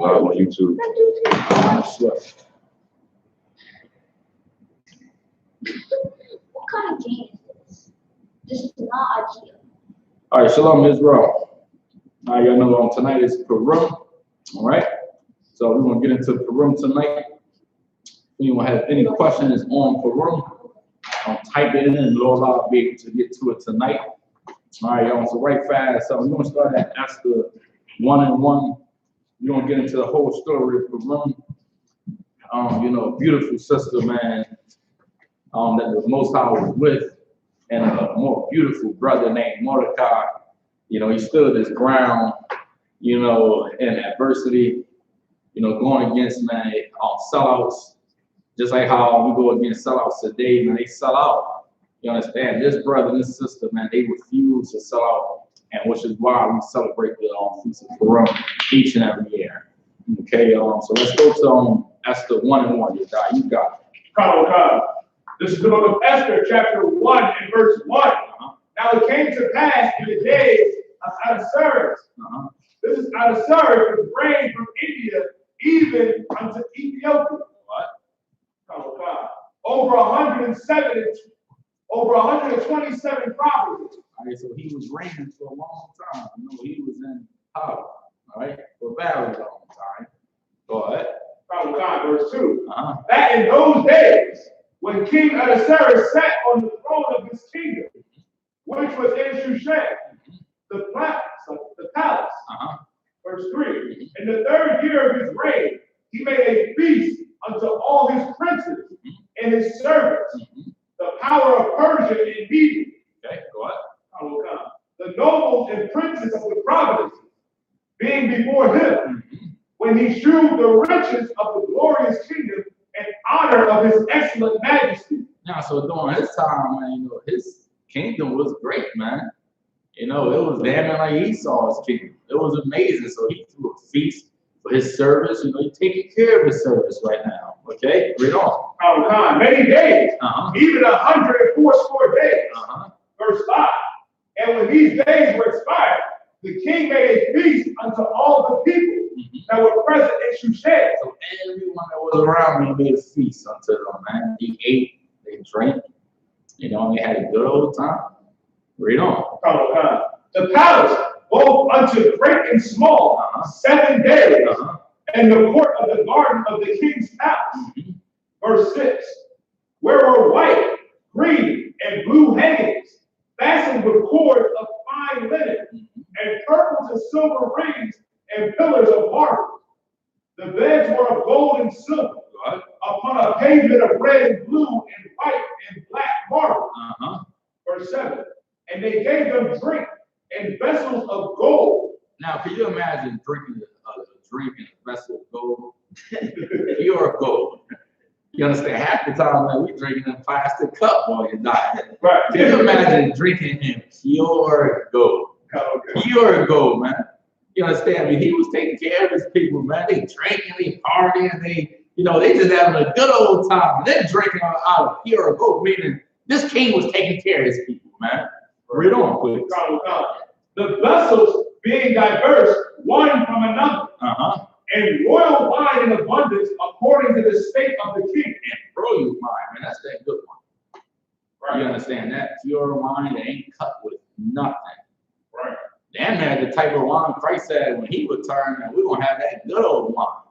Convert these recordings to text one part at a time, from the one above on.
Live on YouTube. What kind of game is this? This is not ideal. All right, Shalom Israel. All right, y'all know tonight is Purim. All right, so we're gonna get into Purim tonight. If anyone has any questions on Purim, type it in and Lord will be able to get to it tonight. All right, y'all. So right fast. So we're gonna start at Esther 1:1. We're gonna get into the whole story of Purim. Beautiful sister, man. That the Most High was with, and a more beautiful brother named Mordecai. He stood his ground, in adversity, going against, man, sellouts, just like how we go against sellouts today, man, they sell out. You understand? This brother and this sister, man, they refuse to sell out, and which is why we celebrate the Feast of Purim each and every year. Okay, so let's go to Esther 1:1. You got it. This is the book of Esther, chapter 1 and verse 1. Now it came to pass in the days of Ahasuerus. This is Ahasuerus, who reigned from India even unto Ethiopia. Over 127 provinces. All right, so he was reigning for a long time. He was in power, all right, for a very long time. Go ahead. Verse 2. That in those days, when King Ahasuerus sat on the throne of his kingdom, which was in Shushan, the palace. Verse 3. In the 3rd year of his reign, he made a feast unto all his princes and his servants, the power of Persia and Media. Okay, go ahead. The nobles and princes of the provinces, being before him, when he shewed the riches of the glorious kingdom and honor of his excellent majesty. Now, so during his time, man, his kingdom was great, man. It was damn like Esau's kingdom. It was amazing. So he threw a feast for his service. He's taking care of his service right now. Okay, read on. Many days, even 104 days. Verse 5. And when these days were expired, the king made a feast unto all the people that were present in Shushan. So everyone that was around me made a feast unto them, man. They ate, they drank, and they had a good old time. Read on. The palace, both unto great and small, 7 days, and the court of the garden of the king's palace. Verse 6. Where were white, green, and blue hangings, fastened with cords of fine linen, and purple and silver rings, and pillars of marble. The beds were of gold and silver, upon a pavement of red and blue and white and black marble. Verse 7. And they gave them drink in vessels of gold. Now, can you imagine drinking a drink in a vessel of gold? Pure gold. You understand? Half the time, man, we drinking in a plastic cup while you're dying. Right. Can you imagine drinking in pure gold? Pure gold, man. You understand? I mean, he was taking care of his people, man. They drinking, they partying, they just having a good old time. And they're drinking out of pure gold, meaning this king was taking care of his people, man. Read on, please. The vessels being diverse one from another, and royal wine in abundance according to the state of the king. And royal wine, man, that's that good one. Right. You understand that? Pure wine that ain't cut with nothing. Right. Damn, man, the type of wine Christ said when he returned, and we're going to have that good old wine.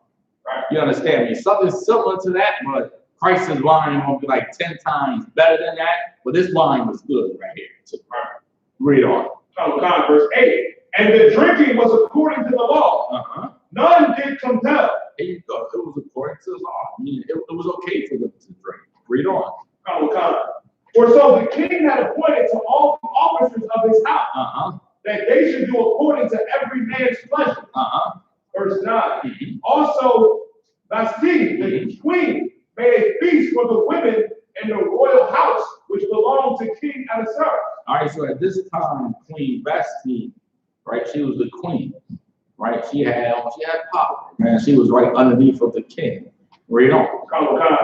Right. You understand me? Something similar to that, but Christ's wine won't be like 10 times better than that. But this wine was good right here. So, read on. Verse 8. And the drinking was according to the law. None did compel. There you go. It was according to the law. I mean, it was okay for them to drink. Read on. For so the king had appointed to all the officers of his house that they should do according to every man's pleasure. Verse 9. Also, Vashti, the queen, made a feast for the women in the royal house which belonged to King Ahasuerus. All right, so at this time, Queen Vashti, right, she was the queen, right? She had power, man. She was right underneath of the king. Read on.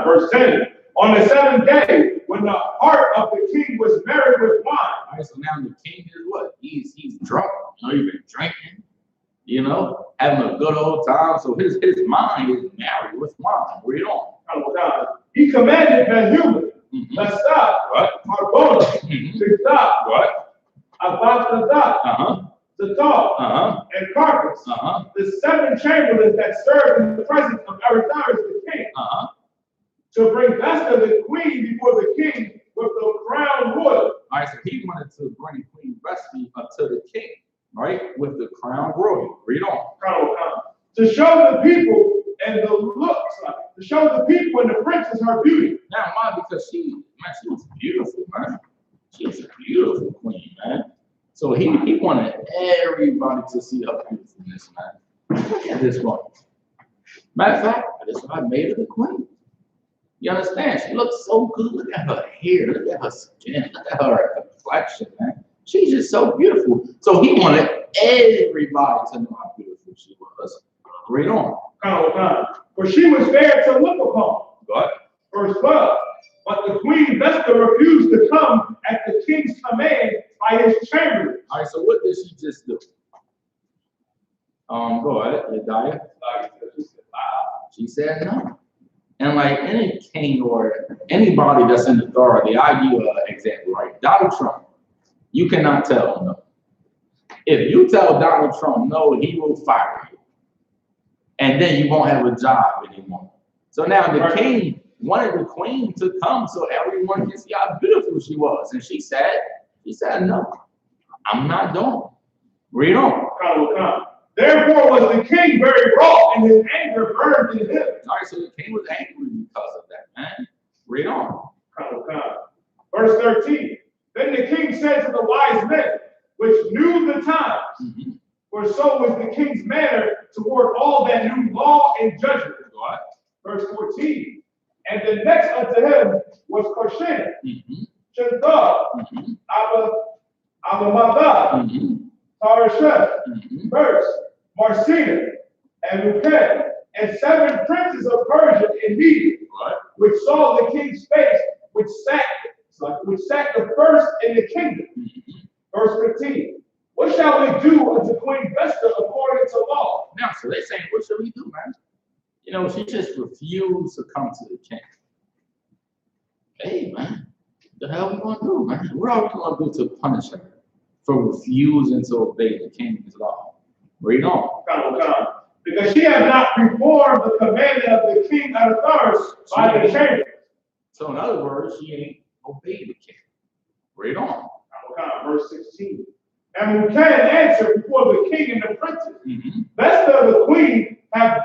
Verse 10. On the 7th day, when the heart of the king was merry with wine. All right, so now the king is what? He's drunk. He's been drinking. you know, having a good old time. So his mind is married with mine. Read on. He commanded Ben-Human, Lestat, Harbona, Shizah, Abathazah, Zatar, and Carpus, the 7 chamberlains that served in the presence of Arethaeus the king, to bring Vesta the queen before the king with the crown royal. All right, so he wanted to bring Queen Vesta up to the king, right, with the crown royal. Read on. To show the people and the looks, to show the people and the princess her beauty. Now, why? Because she was beautiful, man. She was a beautiful queen, man. So he wanted everybody to see her beautifulness, man. Look at this one. Matter of fact, that's why I made her the queen. You understand? She looks so good. Look at her hair. Look at her skin. Look at her complexion, man. She's just so beautiful. So he wanted everybody to know how beautiful she was. Read on. For she was fair to look upon. What? Verse 12. But the queen Vesta refused to come at the king's command by his chamberlain. All right, so what did she just do? Go ahead, Yediah. She said no. And like any king or anybody that's in authority, I give you an example, right? Donald Trump, you cannot tell him no. If you tell Donald Trump no, he will fire you. And then you won't have a job anymore. So now the king wanted the queen to come so everyone can see how beautiful she was. And she said no, I'm not doing it. Read on. Therefore was the king very wroth, and his anger burned in him. All right, so the king was angry because of that, man. Read on. Verse 13. Then the king said to the wise men, which knew the times, for so was the king's manner toward all that knew law and judgment. Verse 14. And the next unto him was Korshin, Shazar, Abamada, Tarasheth, Verse, Marcina, and Lucan, and 7 princes of Persia and Media, which saw the king's face, which sat the first in the kingdom. Verse 15. What shall we do unto Queen Vesta according to law? Now, so they're saying, what should we do, man? You know, she just refused to come to the king. Hey, man, what the hell we gonna do, man? What are we gonna do to punish her for refusing to obey the king's law? Read on. Because she had not performed the commandment of the king Arethaeus by the chamber. So in other words, she ain't obeyed the king. Read on. Verse 16. And Lucan answered before the king and the princes, Vesta the queen have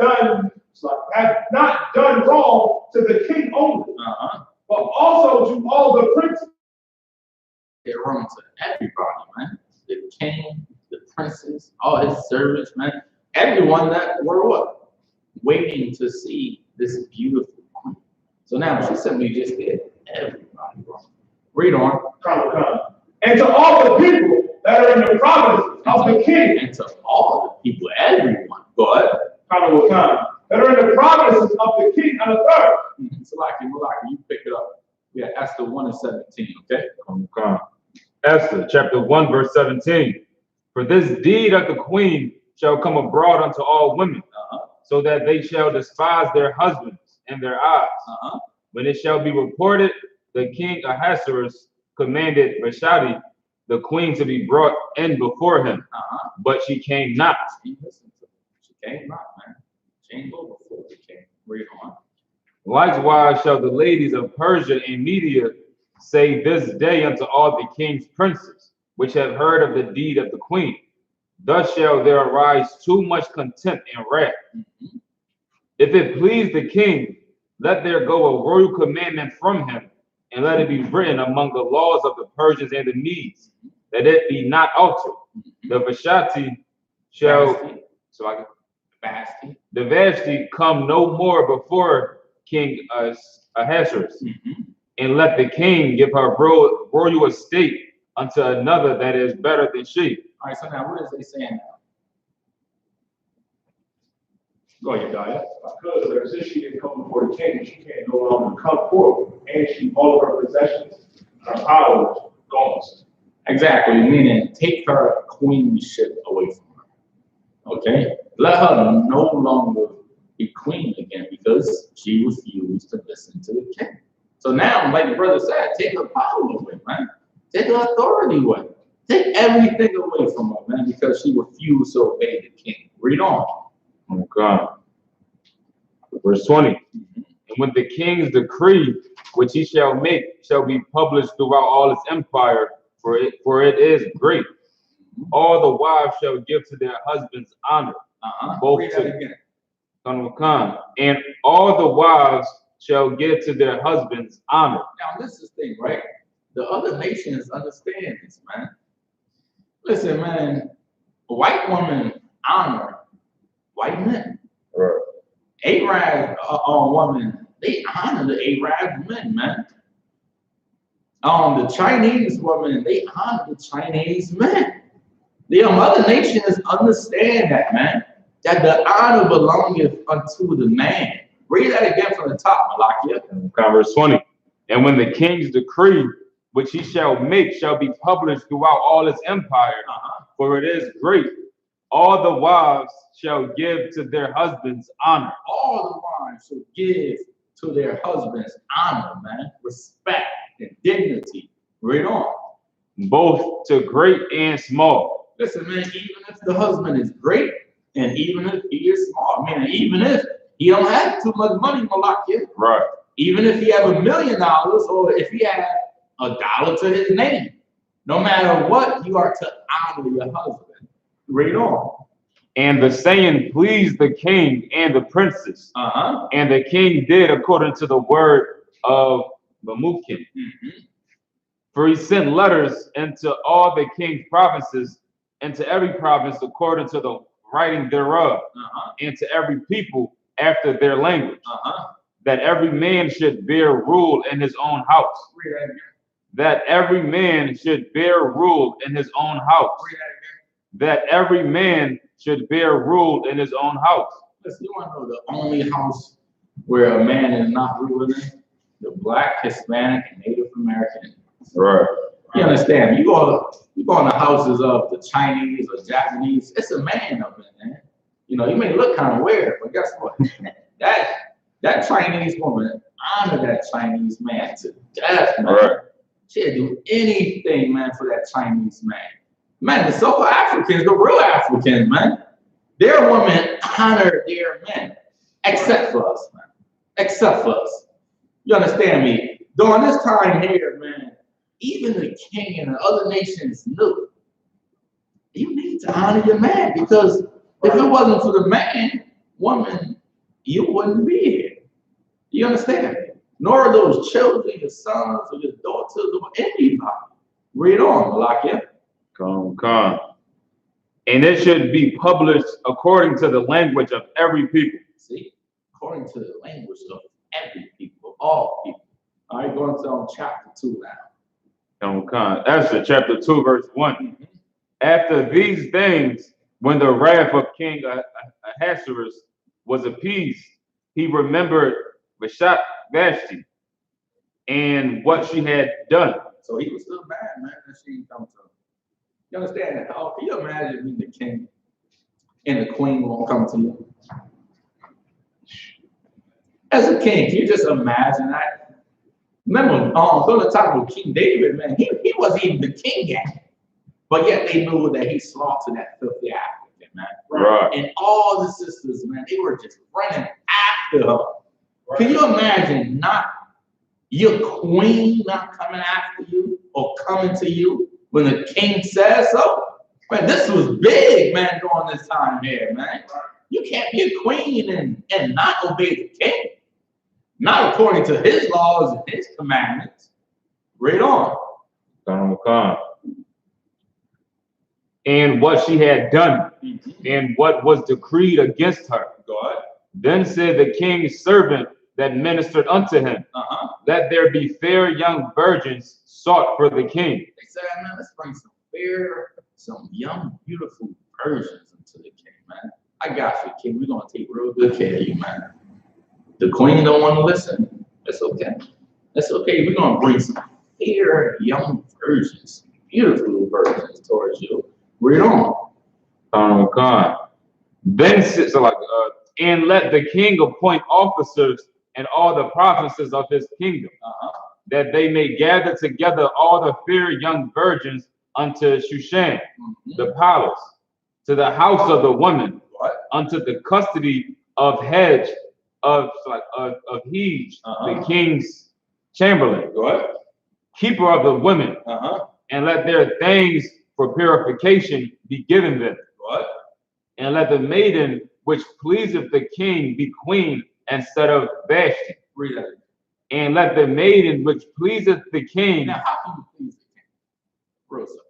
not done wrong to the king only, but also to all the princes. They're wrong to everybody, man. The king, the princes, all his servants, man. Everyone that were what? Waiting to see this beautiful queen. So now she simply just did everybody wrong. Read on. And to all the people that are in the provinces of the king. And to all the people, everyone. Go ahead. That are in the provinces of the king and the third. So like you pick it up. Yeah, Esther 1:17, okay? Esther chapter 1 verse 17. For this deed of the queen shall come abroad unto all women, so that they shall despise their husbands in their eyes. When it shall be reported, the king Ahasuerus commanded Vashti, the queen, to be brought in before him, but she came not. She came not, man. She ain't go before the king. Read on. Likewise shall the ladies of Persia and Media say this day unto all the king's princes, which have heard of the deed of the queen. Thus shall there arise too much contempt and wrath. If it please the king, let there go a royal commandment from him, and let it be written among the laws of the Persians and the Medes, that it be not altered. The Vashti shall, the Vashti come no more before King Ahasuerus, and let the king give her royal estate unto another that is better than she. All right, so now what is they saying now? Go ahead, Yediah. Because since she didn't come before the king, she can't no longer come forward, and all of her possessions, her power is gone. Exactly, meaning take her queenship away from her. Okay, let her no longer be queen again because she refused to listen to the king. So now, like the brother said, take her power away, man. Take her authority away. Take everything away from her, man, because she refused to obey the king. Read on. Okay. Verse 20. And when the king's decree, which he shall make, shall be published throughout all his empire, for it is great. All the wives shall give to their husbands honor, both Read to that again. and all the wives shall give to their husbands honor. Now, this is the thing, right? The other nations understand this, man. Listen, man, white women honor white men. Right. Arab women, they honor the Arab men, man. The Chinese women, they honor the Chinese men. The other nations understand that, man, that the honor belongeth unto the man. Read that again from the top, Malakia. Verse 20. And when the king's decree, which he shall make, shall be published throughout all his empire, for it is great, all the wives shall give to their husbands honor. All the wives shall give to their husbands honor, man, respect and dignity. Read on. Both to great and small. Listen, man, even if the husband is great, and even if he is small, man, even if he don't have too much money, Malakia, right? Even if he have $1 million, or if he have $1 to his name, no matter what, you are to honor your husband. Read on. And the saying pleased the king and the princes. And the king did according to the word of Memucan. For he sent letters into all the king's provinces, and to every province according to the writing thereof, and to every people after their language, that every man should bear rule in his own house. That every man should bear rule in his own house. That every man should bear rule in his own house. Listen, you want to know the only house where a man is not ruling in? The Black, Hispanic, and Native American. Right. You understand? You go in the houses of the Chinese or Japanese, it's a man up in there. You know, you may look kind of weird, but guess what? that Chinese woman honor that Chinese man to death, man. Right. She'd do anything, man, for that Chinese man. Man, the South Africans, the real Africans, man, their women honor their men, except for us, man. Except for us. You understand me? During this time here, man, even the king and the other nations knew you need to honor your man, because if it wasn't for the man, woman, you wouldn't be here. You understand? Nor are those children, your sons or your daughters or anybody. Read on, Malakia. Come. And it should be published according to the language of every people. See, according to the language of every people, of all people. All right, going to chapter 2 now. Esther chapter 2, verse 1. After these things, when the wrath of King Ahasuerus was appeased, he remembered Vashti and what she had done. So he was still mad, man, that she didn't come to him. You understand that? Oh, can you imagine being the king and the queen won't come to you? As a king, can you just imagine that? Remember, during the time of King David, man, he wasn't even the king yet. But yet they knew that he slaughtered that filthy African, man. Right. And all the sisters, man, they were just running after her. Right. Can you imagine not your queen not coming after you or coming to you when the king says so? Man, this was big, man, during this time here, man. You can't be a queen and not obey the king. Not according to his laws and his commandments. Read on. And what she had done, and what was decreed against her. God. Then said the king's servant that ministered unto him, that there be fair young virgins sought for the king. They said, man, let's bring some young, beautiful virgins into the king, man. I got you, king. We're going to take real good care of you, man. The queen don't want to listen. That's okay. That's okay. We're going to bring some fair young virgins, beautiful virgins towards you. Read on. Then so like and let the king appoint officers in all the provinces of his kingdom, that they may gather together all the fair young virgins unto Shushan, the palace, to the house of the woman, unto the custody of Hedge of Hege, the king's chamberlain, keeper of the women, and let their things for purification be given them. And let the maiden which pleaseth the king be queen instead of Vashti. Read that. And let the maiden which pleaseth the king. Now, how can you please the king? Real simple.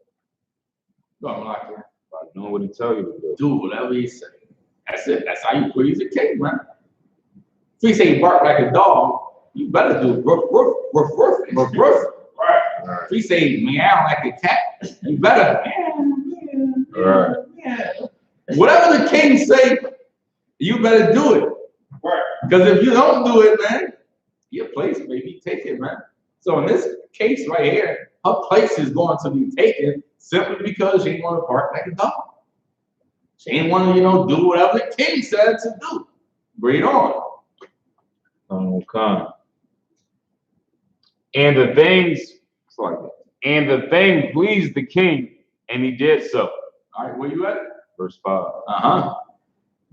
Go on, like that. I don't know what to tell you to do. Do whatever he say. That's it. That's how you please the king, man. If he say bark like a dog, you better do roof, roof, roof, roof, roof, roof. Right. If he say meow like a cat, you better meow. Whatever the king say, you better do it. Right. Because if you don't do it, man, your place may be taken, man. So in this case right here, her place is going to be taken simply because she didn't want to bark like a dog. She didn't want to, do whatever the king said to do. Read on. Okay. And the thing pleased the king, and he did so. All right, where you at? Verse 5.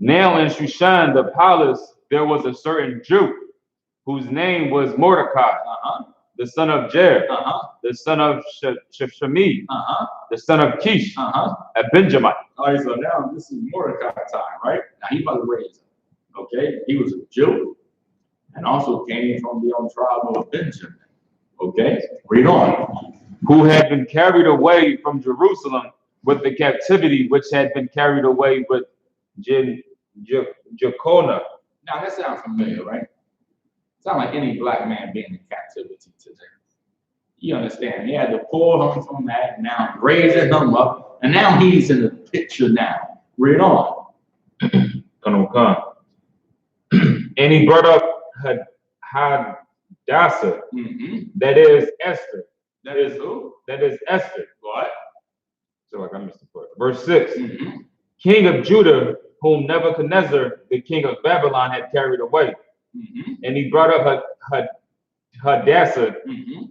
Now in Shushan, the palace, there was a certain Jew whose name was Mordecai, the son of Jair, the son of Shemi, the son of Kish, a Benjamite. All right, so now this is Mordecai time, right? Now he about to raise him. Okay, he was a Jew and also came from the tribe of Benjamin. Okay, read on. Who had been carried away from Jerusalem with the captivity which had been carried away with Jeconiah. Now that sounds familiar, right? Sound like any black man being in captivity today. You understand? He had to pull him from that, now raising him up, and now he's in the picture now. Read on. And he brought up Hadassah, that is Esther. That is who? That is Esther. What? So like I missed the part. Verse 6. King of Judah, whom Nebuchadnezzar, the king of Babylon, had carried away. And he brought up Hadassah,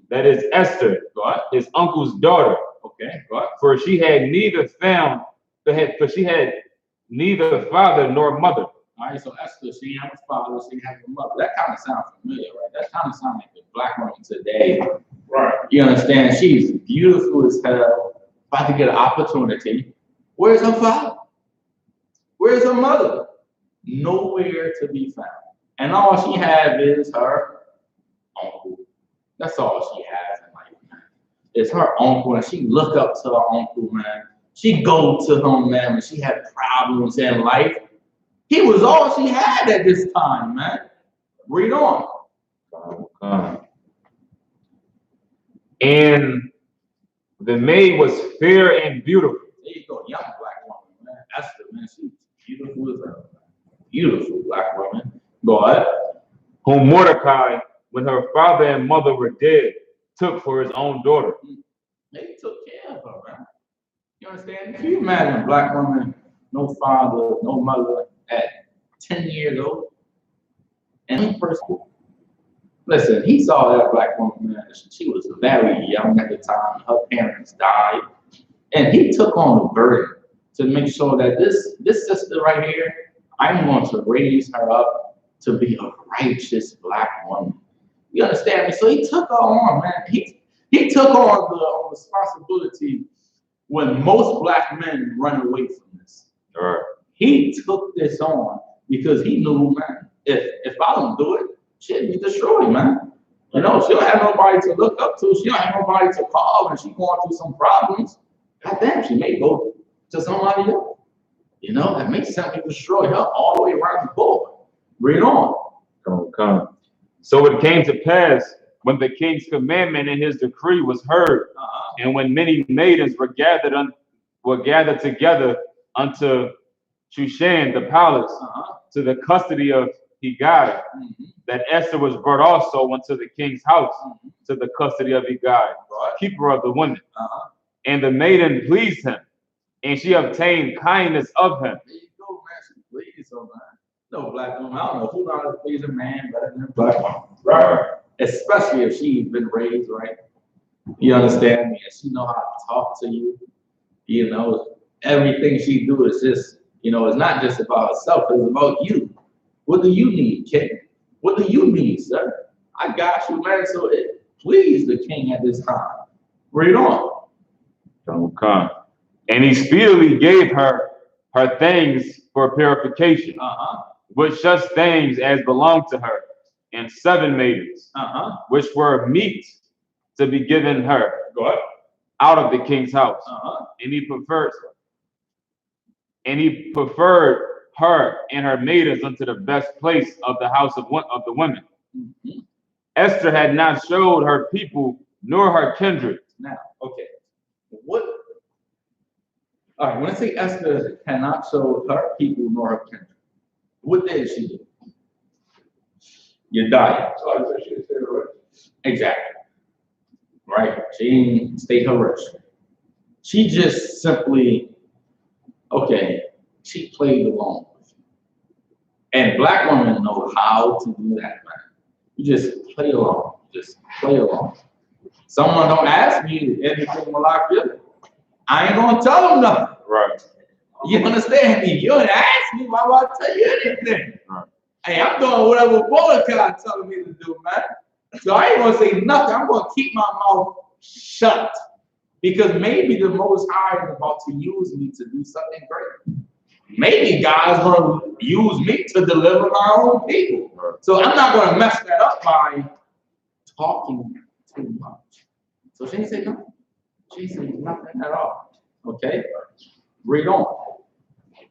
that is Esther, his uncle's daughter. Okay. For she had neither father nor mother. All right, so Esther, she didn't have a father, she didn't have a mother. That kind of sounds familiar, right? That kind of sounds like the black woman today. Right. You understand? She's beautiful as hell, about to get an opportunity. Where's her father? Where's her mother? Nowhere to be found. And all she has is her uncle. That's all she has in life, man. It's her uncle, and she look up to her uncle, man. She go to him, man, when she had problems in life. He was all she had at this time, man. Read on. And the maid was fair and beautiful. There you go, young black woman, man. Esther, man, she's beautiful as hell. Beautiful black woman. Go ahead. Whom Mordecai, when her father and mother were dead, took for his own daughter. They took care of her, man. You understand? Can you imagine a black woman, no father, no mother, at 10 years old? And one person, listen, he saw that black woman, man. She was very young at the time. Her parents died. And he took on the burden to make sure that this sister right here, I'm going to raise her up to be a righteous black woman. You understand me? So he took her on, man. He took on the responsibility when most black men run away from this. Right. He took this on because he knew, man, if I don't do it, she'll be destroyed, man. You know, she don't have nobody to look up to. She don't have nobody to call when she's going through some problems. God damn, she may go to somebody else. You know, that may simply destroy her all the way around the board. Read on. Come. So it came to pass when the king's commandment and his decree was heard, and when many maidens were gathered together unto Shushan the palace, to the custody of Hegai, that Esther was brought also unto the king's house, to the custody of Hegai, keeper of the women. And the maiden pleased him, and she obtained kindness of him. There you go, man. She black woman, I don't know who knows how to please a man better than a black woman. Right. Especially if she's been raised right. You understand me? And she know how to talk to you. You know, everything she do is just, you know, it's not just about herself, it's about you. What do you need, kid? What do you need, sir? I got you, man. So it please the king at this time. Read on. Okay. And he speedily gave her her things for purification, with such things as belonged to her, and 7 maidens, which were meet to be given her out of the king's house. And he preferred her and her maidens unto the best place of the house of the women. Esther had not showed her people nor her kindred. Now, okay, what? All right, when I say Esther had not show her people nor her kindred, what did she do? You die. So I said she stayed right. Exactly. Right? She didn't stay her rich. She just simply, okay, she played along. And black women know how to do that, man. You just play along. Just play along. Someone don't ask me anything Malakia, I ain't gonna tell them nothing. Right. You understand me? You don't ask me, why would I tell you anything? Right. Hey, I'm doing whatever Mordecai telling me to do, man. So I ain't gonna say nothing. I'm gonna keep my mouth shut. Because maybe the Most High is about to use me to do something great. Maybe God's gonna use me to deliver my own people. Right. So I'm not gonna mess that up by talking too much. So she didn't say nothing. She said nothing at all. Okay? Read on.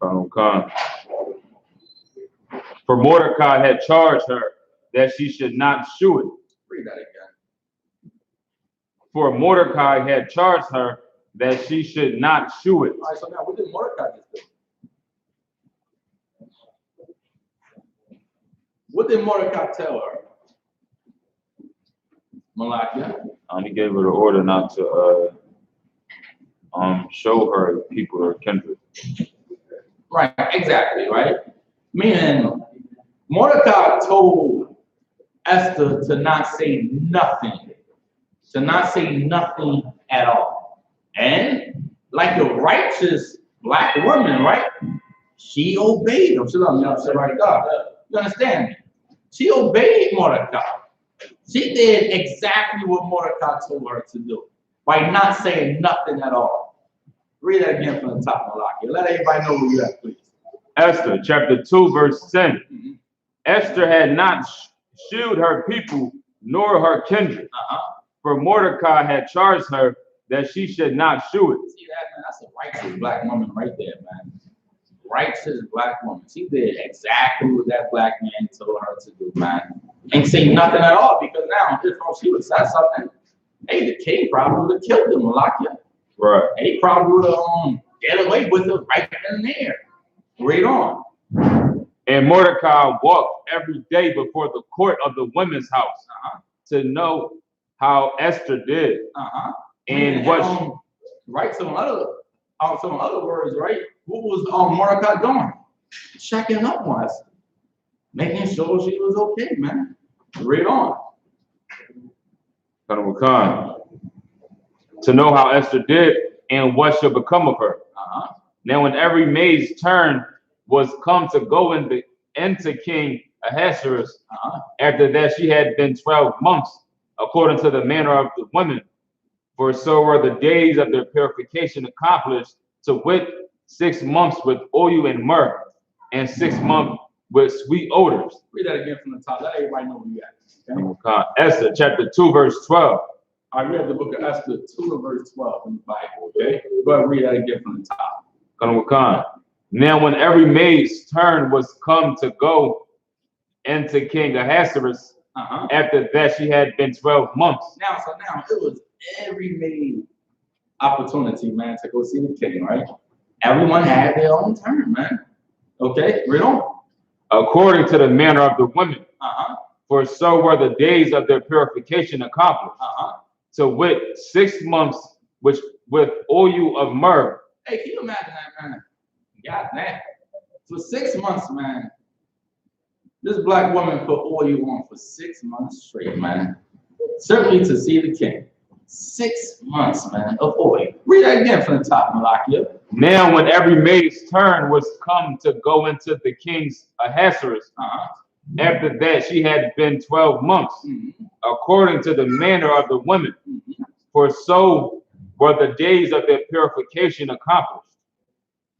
Okay. For Mordecai had charged her that she should not shew it. Read that again. For Mordecai had charged her that she should not shew it. All right, so now what did Mordecai just do? What did Mordecai tell her? Malakia? He gave her the order not to show her people or kindred. Right, exactly, right? Meaning, Mordecai told Esther to not say nothing. To not say nothing at all. And like a righteous black woman, right? She obeyed him. Shalom, right there. You understand me? She obeyed Mordecai. She did exactly what Mordecai told her to do by not saying nothing at all. Read that again from the top, Malachi. Let everybody know where you're at, please. Esther, chapter 2, verse 10. Esther had not shewed her people nor her kindred. For Mordecai had charged her that she should not shew it. See that, man? That's a righteous black woman right there, man. Righteous black woman. She did exactly what that black man told her to do, man. Ain't say nothing at all, because now if she would have said something, hey, the king probably would have killed him, Malakia. Right. He probably would have get away with it right then and there. Read on. And Mordecai walked every day before the court of the women's house to know how Esther did. And what right, some other words, right? What was Mordecai doing? Checking up on Esther. Making sure she was okay, man. Read on. To know how Esther did and what shall become of her. Now when every maid's turn was come to go into King Ahasuerus, after that she had been 12 months, according to the manner of the women, for so were the days of their purification accomplished, to wit, 6 months with oil and myrrh, and 6 months with sweet odors. Read that again from the top. Let everybody know where you at. Okay? Esther chapter 2, verse 12. I read the book of Esther 2 and verse 12 in the Bible, okay? Go ahead and read that again from the top. Now when every maid's turn was come to go into King Ahasuerus, after that she had been 12 months. Now it was every maid opportunity, man, to go see the king, right? Everyone had their own turn, man. Okay, read on. According to the manner of the women, for so were the days of their purification accomplished. To wit, 6 months which with oil of myrrh. Hey, can you imagine that, man? God damn. For 6 months, man, This black woman put oil on for 6 months straight, man. Certainly to see the king. 6 months, man, of oil. Read that again from the top, Malachi. Now, when every maid's turn was come to go into the king's Ahasuerus, after that she had been 12 months, according to the manner of the women, for so were the days of their purification accomplished.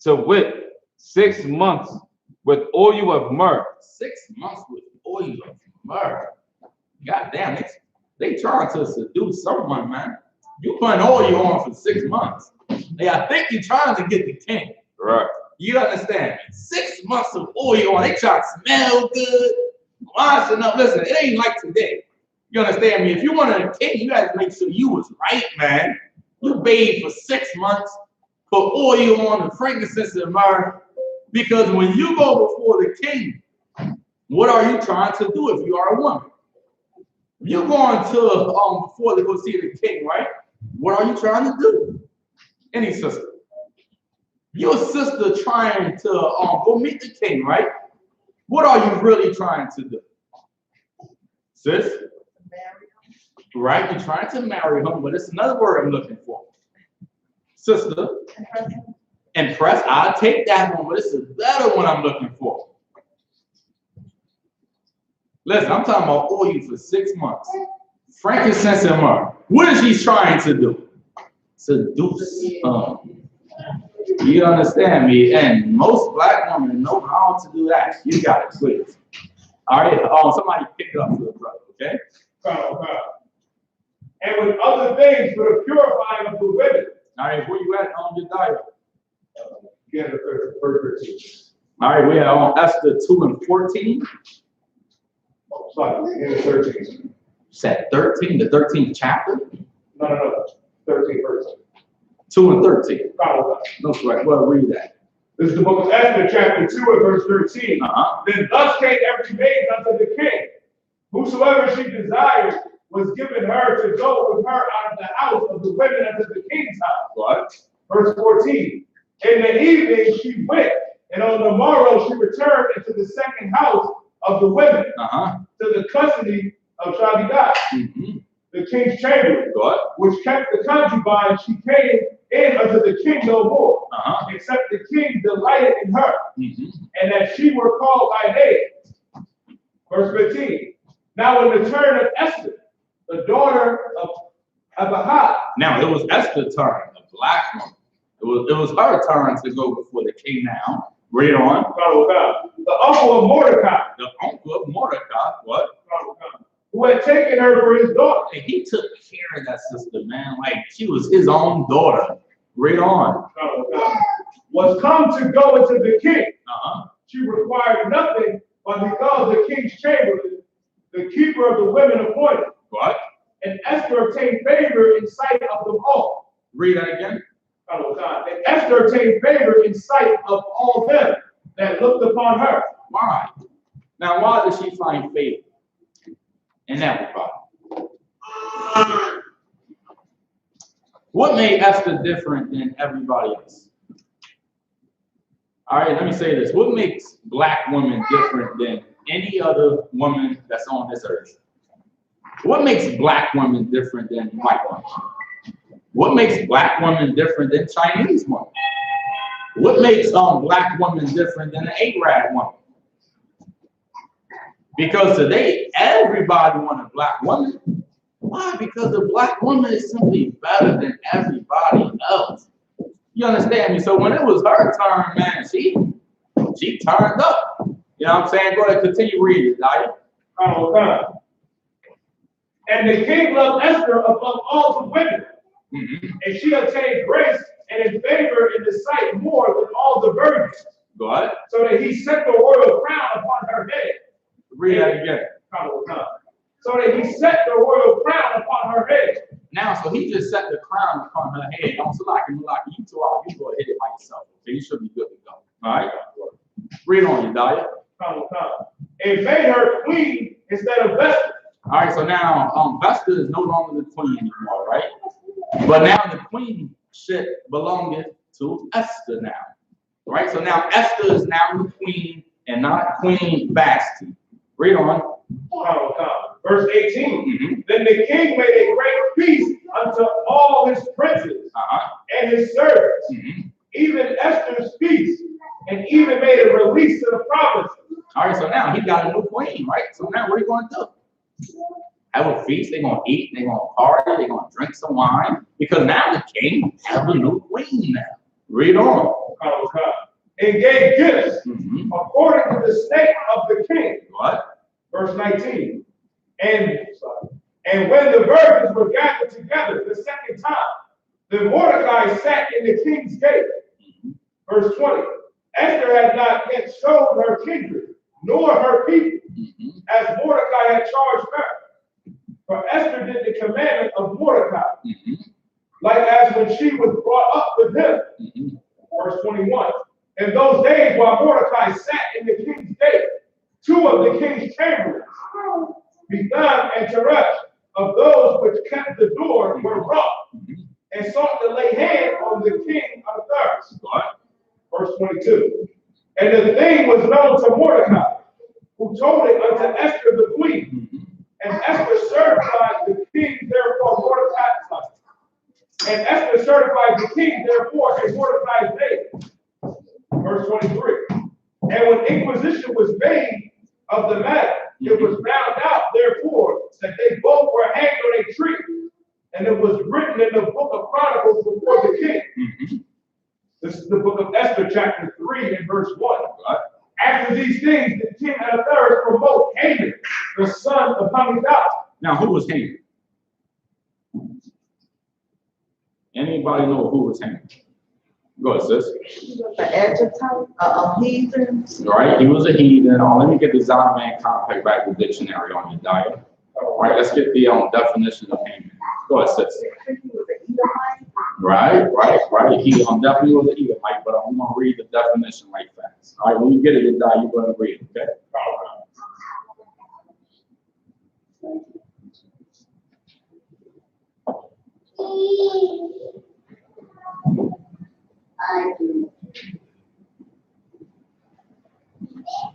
To wit, 6 months with oil of myrrh. 6 months with oil of myrrh. God damn it. They trying to seduce someone, man. You putting oil on for 6 months. Hey, I think you're trying to get the king. Right. You understand me? 6 months of oil on. They try to smell good. Washing up. Listen, it ain't like today. You understand me? If you wanted a king, you had to make sure you was right, man. You bathed for 6 months, put oil on the frankincense and myrrh. Because when you go before the king, what are you trying to do if you are a woman? You're going to before to go see the king, right? What are you trying to do? Any sister. Your sister trying to go meet the king, right? What are you really trying to do? Sis? Right? You're trying to marry him, but it's another word I'm looking for. Sister. Impress. I'll take that one, but it's a better one I'm looking for. Listen, I'm talking about oil for 6 months. Frankincense and myrrh. What is she trying to do? Seduce. You understand me? And most black women know how to do that. You got it, please. All right. Somebody pick it up for the brother, okay? And with other things for the purifying of the women. All right, where you at on your diet? Again, verse 13. All right, we are on Esther 2 and 14. Oh, sorry, in 13. Said 13, the 13th chapter? No. 13 verse. 2 and 13. Follow No sweat. Well, read that. This is the book of Esther, chapter 2 and verse 13. Then thus came every maid unto the king. Whosoever she desired was given her to go with her out of the house of the women unto the king's house. What? Verse 14. In the evening she went, and on the morrow she returned into the second house of the women, to the custody of Shabidat, the king's chamber, which kept the concubine. She came in unto the king no more, except the king delighted in her, and that she were called by name. Verse 15. Now in the turn of Esther, the daughter of Abihai. Now it was Esther's turn, the black woman. It was her turn to go before the king now. Read on. The uncle of Mordecai. The uncle of Mordecai, what? Who had taken her for his daughter. And he took care of that sister, man, like she was his own daughter. Read on. Was come to go into the king. She required nothing, but because the king's chamberlain, the keeper of the women appointed. What? And Esther obtained favor in sight of them all. Read that again. And Esther obtained favor in sight of all them that looked upon her. Why? Now, why did she find favor in everybody? What made Esther different than everybody else? All right, let me say this. What makes black women different than any other woman that's on this earth? What makes black women different than white women? What makes black women different than Chinese women? What makes black women different than an Arab woman? Because today, everybody wants a black woman. Why? Because the black woman is simply better than everybody else. You understand me? So when it was her turn, man, she turned up. You know what I'm saying? Go ahead, continue reading, Daya. And the king loved Esther above all the women. And she obtained grace and in favor in the sight more than all the virgins. Go ahead. So that he set the royal crown upon her head. Read that again. So that he set the royal crown upon her head. Now, so he just set the crown upon her head. Don't so like you two out. You go ahead by yourself. Okay, you should be good to go. All right. Read on, Daya. And made her queen instead of Vesta. All right. So now, Vesta is no longer the queen anymore, right? But now the queenship belongeth to Esther now. Right? So now Esther is now the queen and not Queen Vashti. Read on. Verse 18. Then the king made a great feast unto all his princes and his servants, even Esther's feast, and even made a release to the provinces. All right, so now he got a new queen, right? So now what are you going to do? Have a feast, they're going to eat, they're going to party, they're going to drink some wine, because now the king has a new queen now. Read on. And gave gifts according to the state of the king. What? Verse 19. And when the virgins were gathered together the second time, then Mordecai sat in the king's gate. Verse 20. Esther had not yet showed her kindred, nor her people, as Mordecai had charged her. For Esther did the commandment of Mordecai, like as when she was brought up with him. Verse 21. In those days, while Mordecai sat in the king's gate, two of the king's chamberlains, Bigthan and Teresh, of those which kept the door, were wroth, and sought to lay hand on the king unawares. Verse 22. And the thing was known to Mordecai, who told it unto Esther the queen. And Esther certified the king, therefore Mordecai. And Esther certified the king, therefore, in Mordecai's name. Verse 23. And when inquisition was made of the matter, it was found out, therefore, that they both were hanged on a tree. And it was written in the book of Chronicles before the king. This is the book of Esther, chapter 3, and verse 1. After these things, the king Ahasuerus provoked Haman, the son of Hammedatha. Now, who was Haman? Anybody know who was Haman? Go ahead, sis. The adjective, a heathen. Right, he was a heathen. Let me get the Zondervan Compact back to the dictionary on your diet. All right, let's get the definition of Haman. Go ahead, sis. Right. He definitely was an Edomite, but I'm going to read the definition right fast. All right, when you get it, you're going to read it, okay?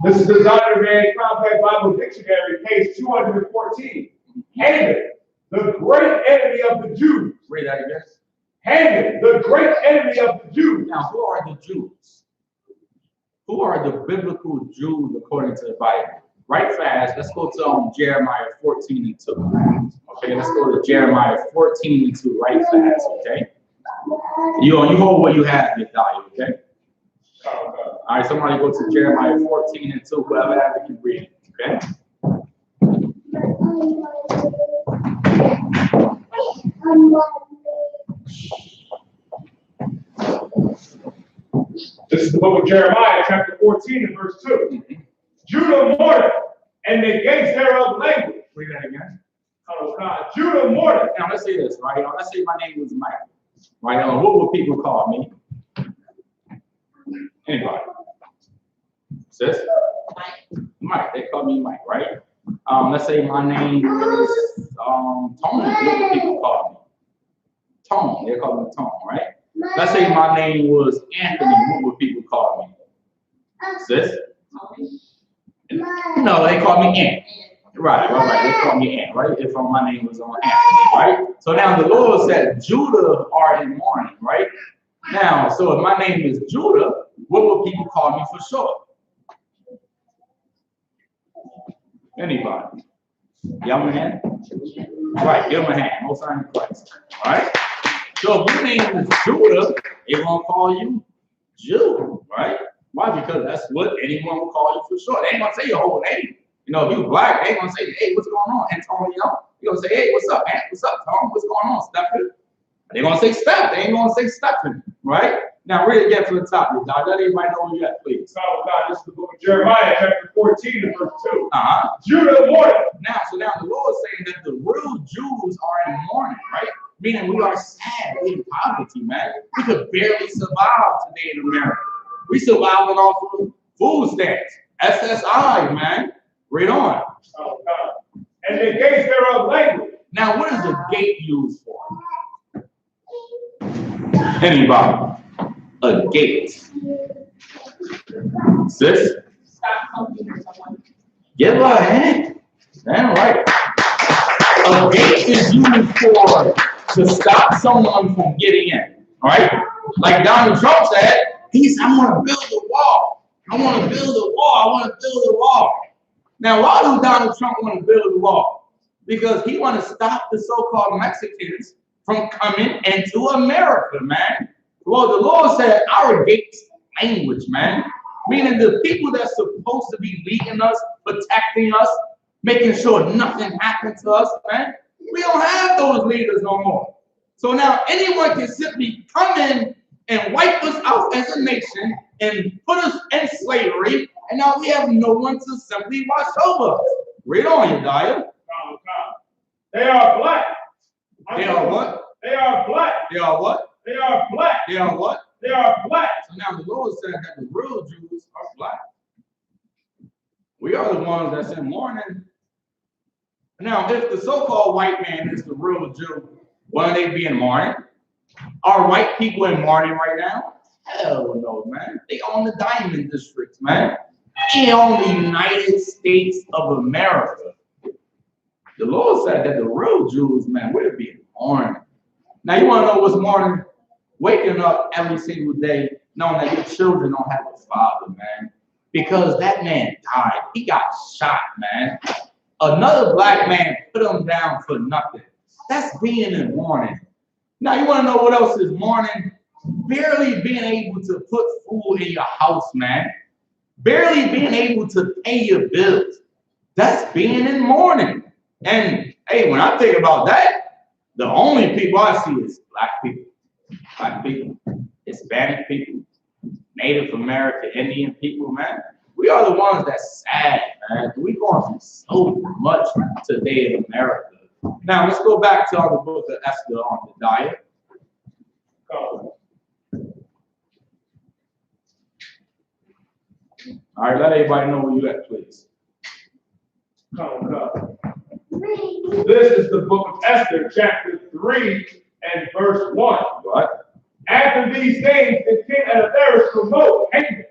This is the Zondervan Compact Bible Dictionary, page 214. Haman, the great enemy of the Jews. Read that again. Haman, the great enemy of the Jews. Now, who are the Jews? Who are the biblical Jews according to the Bible? Right fast, let's go to Jeremiah 14 and 2. Okay, let's go to Jeremiah 14 and 2 right fast, okay? You hold what you have, your diet, okay? All right, somebody go to Jeremiah 14 and 2, whoever has it can read it, okay? This is the book of Jeremiah, chapter 14 and verse 2. Judah mourneth, and the gates thereof languish. Read that again. Oh God. Judah mourneth. Now let's say this, right? Let's say my name was Mike. Right? What would people call me? Anybody? Sis? Mike. They call me Mike, right? Let's say my name is Tony. What would people call me? Tone. They call me Tone, right? Let's say my name was Anthony. What would people call me? Sis? No, they call me Ant. Right. They call me Ant, right? If my name was on Anthony, right? So now the Lord said Judah are in mourning, right? Now, so if my name is Judah, what would people call me for short? Anybody? Young man? Right, give him a hand. Most sign of Christ. All right? So if your name is Judah, they won't call you Jew, right? Why? Because that's what anyone will call you for short. They ain't gonna say your whole name. You know, if you're black, they ain't gonna say, hey, what's going on, Antonio? You're gonna say, hey, what's up, Ant? What's up, Tom? What's going on, Stephen? They're gonna say Steph. They ain't gonna say Stephen, right? Now read it again from the top. Let everybody know where you at, please. Oh God, this is the book of Jeremiah, chapter 14 and verse 2. Judah mourning. Now the Lord is saying that the real Jews are in mourning, right? Meaning we are sad, we in poverty, man. We could barely survive today in America. We surviving off of food stamps, SSI, man. Read on. Oh God. And the gates thereof language. Now, what is a gate used for? Anybody? A gate. Sis? Stop something or someone. Give her a hand. Damn right. A gate is used for to stop someone from getting in. All right? Like Donald Trump said, I want to build a wall. I want to build a wall. I want to build a wall. Now, why do Donald Trump want to build a wall? Because he wants to stop the so-called Mexicans from coming into America, man. Well, the Lord said our gates language, man. Meaning the people that's supposed to be leading us, protecting us, making sure nothing happens to us, man. We don't have those leaders no more. So now anyone can simply come in and wipe us out as a nation and put us in slavery, and now we have no one to simply watch over us. Read on, Yediah. They are black. They are what? They are black. They are what? They are black. They are what? They are black. So now the Lord said that the real Jews are black. We are the ones that's in mourning. Now, if the so-called white man is the real Jew, will they be in mourning? Are white people in mourning right now? Hell no, man. They own the diamond districts, man. They own the United States of America. The Lord said that the real Jews, man, would be in mourning. Now, you want to know what's mourning? Waking up every single day knowing that your children don't have a father, man. Because that man died. He got shot, man. Another black man put him down for nothing. That's being in mourning. Now, you want to know what else is mourning? Barely being able to put food in your house, man. Barely being able to pay your bills. That's being in mourning. And, hey, when I think about that, the only people I see is black people. Black people, Hispanic people, Native American, Indian people, man. We are the ones that's sad, man. We're going through so much today in America. Now, let's go back to the book of Esther on the diet. All right, let everybody know where you at, please. This is the book of Esther, chapter 3 and verse 1. What? After these things, the king Ahasuerus provoked Haman,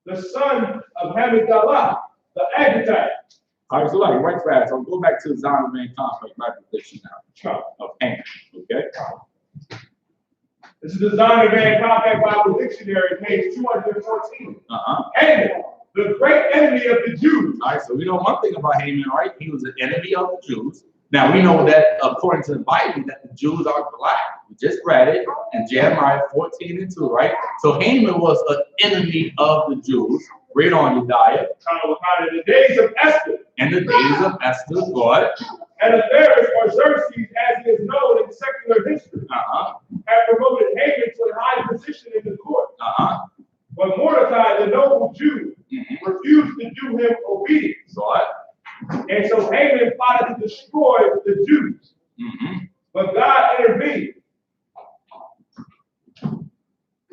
the son of Hammedatha, the Agagite. All right, so like right fast. I'll go back to the Zion of Man conflict by prediction now of Haman. Okay. This is the Zion of Man Compact Bible Dictionary, page 214. Haman, the great enemy of the Jews. All right, so we know one thing about Haman, right? He was an enemy of the Jews. Now we know that according to the Bible that the Jews are black. We just read it in Jeremiah 14 and 2, right? So Haman was an enemy of the Jews. Read on, Yediah. In the days of Esther. In the days of Esther, God. And Ahasuerus, or Xerxes, as he is known in secular history, had promoted Haman to a high position in the court. But Mordecai, the noble Jew, refused to do him obedience. And so Haman plotted to destroy the Jews. But God intervened.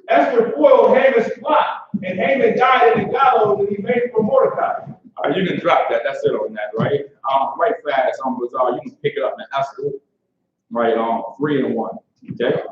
Esther foiled Haman's plot, and Haman died in the gallows that he made for Mordecai. All right, you can drop that. That's it on that, right? Right fast on Bazaar. You can pick it up in Esther, right? 3 and 1. Okay.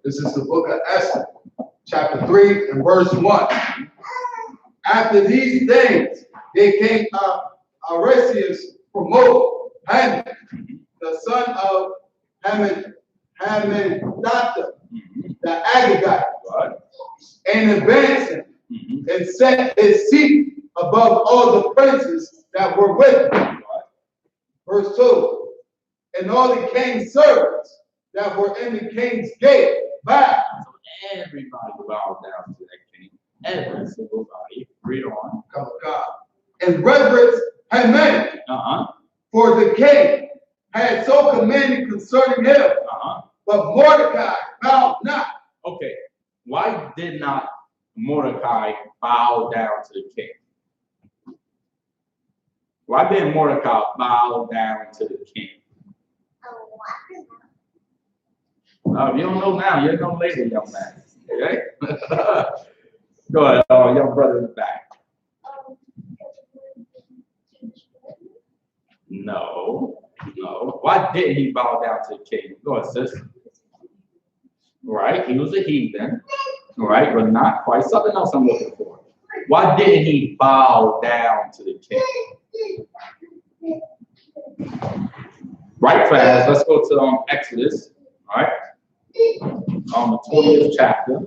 This is the book of Esther, chapter 3 and verse 1. After these things, there came Ahasuerus promote Haman, the son of Hammedatha, the Agagite, and advanced him, and set his seat above all the princes that were with him. Verse 2. And all the king's servants that were in the king's gate bowed. So everybody bowed down to that king. Every single body. Read on. Come on, God. And reverence Haman. For the king had so commanded concerning him, but Mordecai bowed not. Okay, why did not Mordecai bow down to the king? Why didn't Mordecai bow down to the king? If you don't know now, you'll know later, young man. Okay? Go ahead, young brother in the back. No. Why didn't he bow down to the king? Go ahead, sis. Right, he was a heathen. Right, but not quite. Something else I'm looking for. Why didn't he bow down to the king? Right, fast. Let's go to Exodus. All right. The 20th chapter.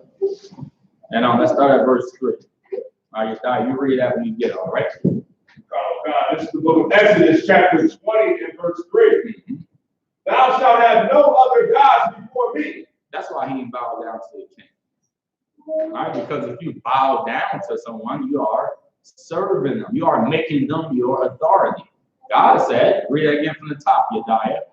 And let's start at verse 3. All right, you read that when you get it, all right? Oh God, this is the book of Exodus, chapter 20 and verse 3. Thou shalt have no other gods before me. That's why he didn't bow down to the king. All right, because if you bow down to someone, you are serving them. You are making them your authority. God said, read that again from the top, Yediah.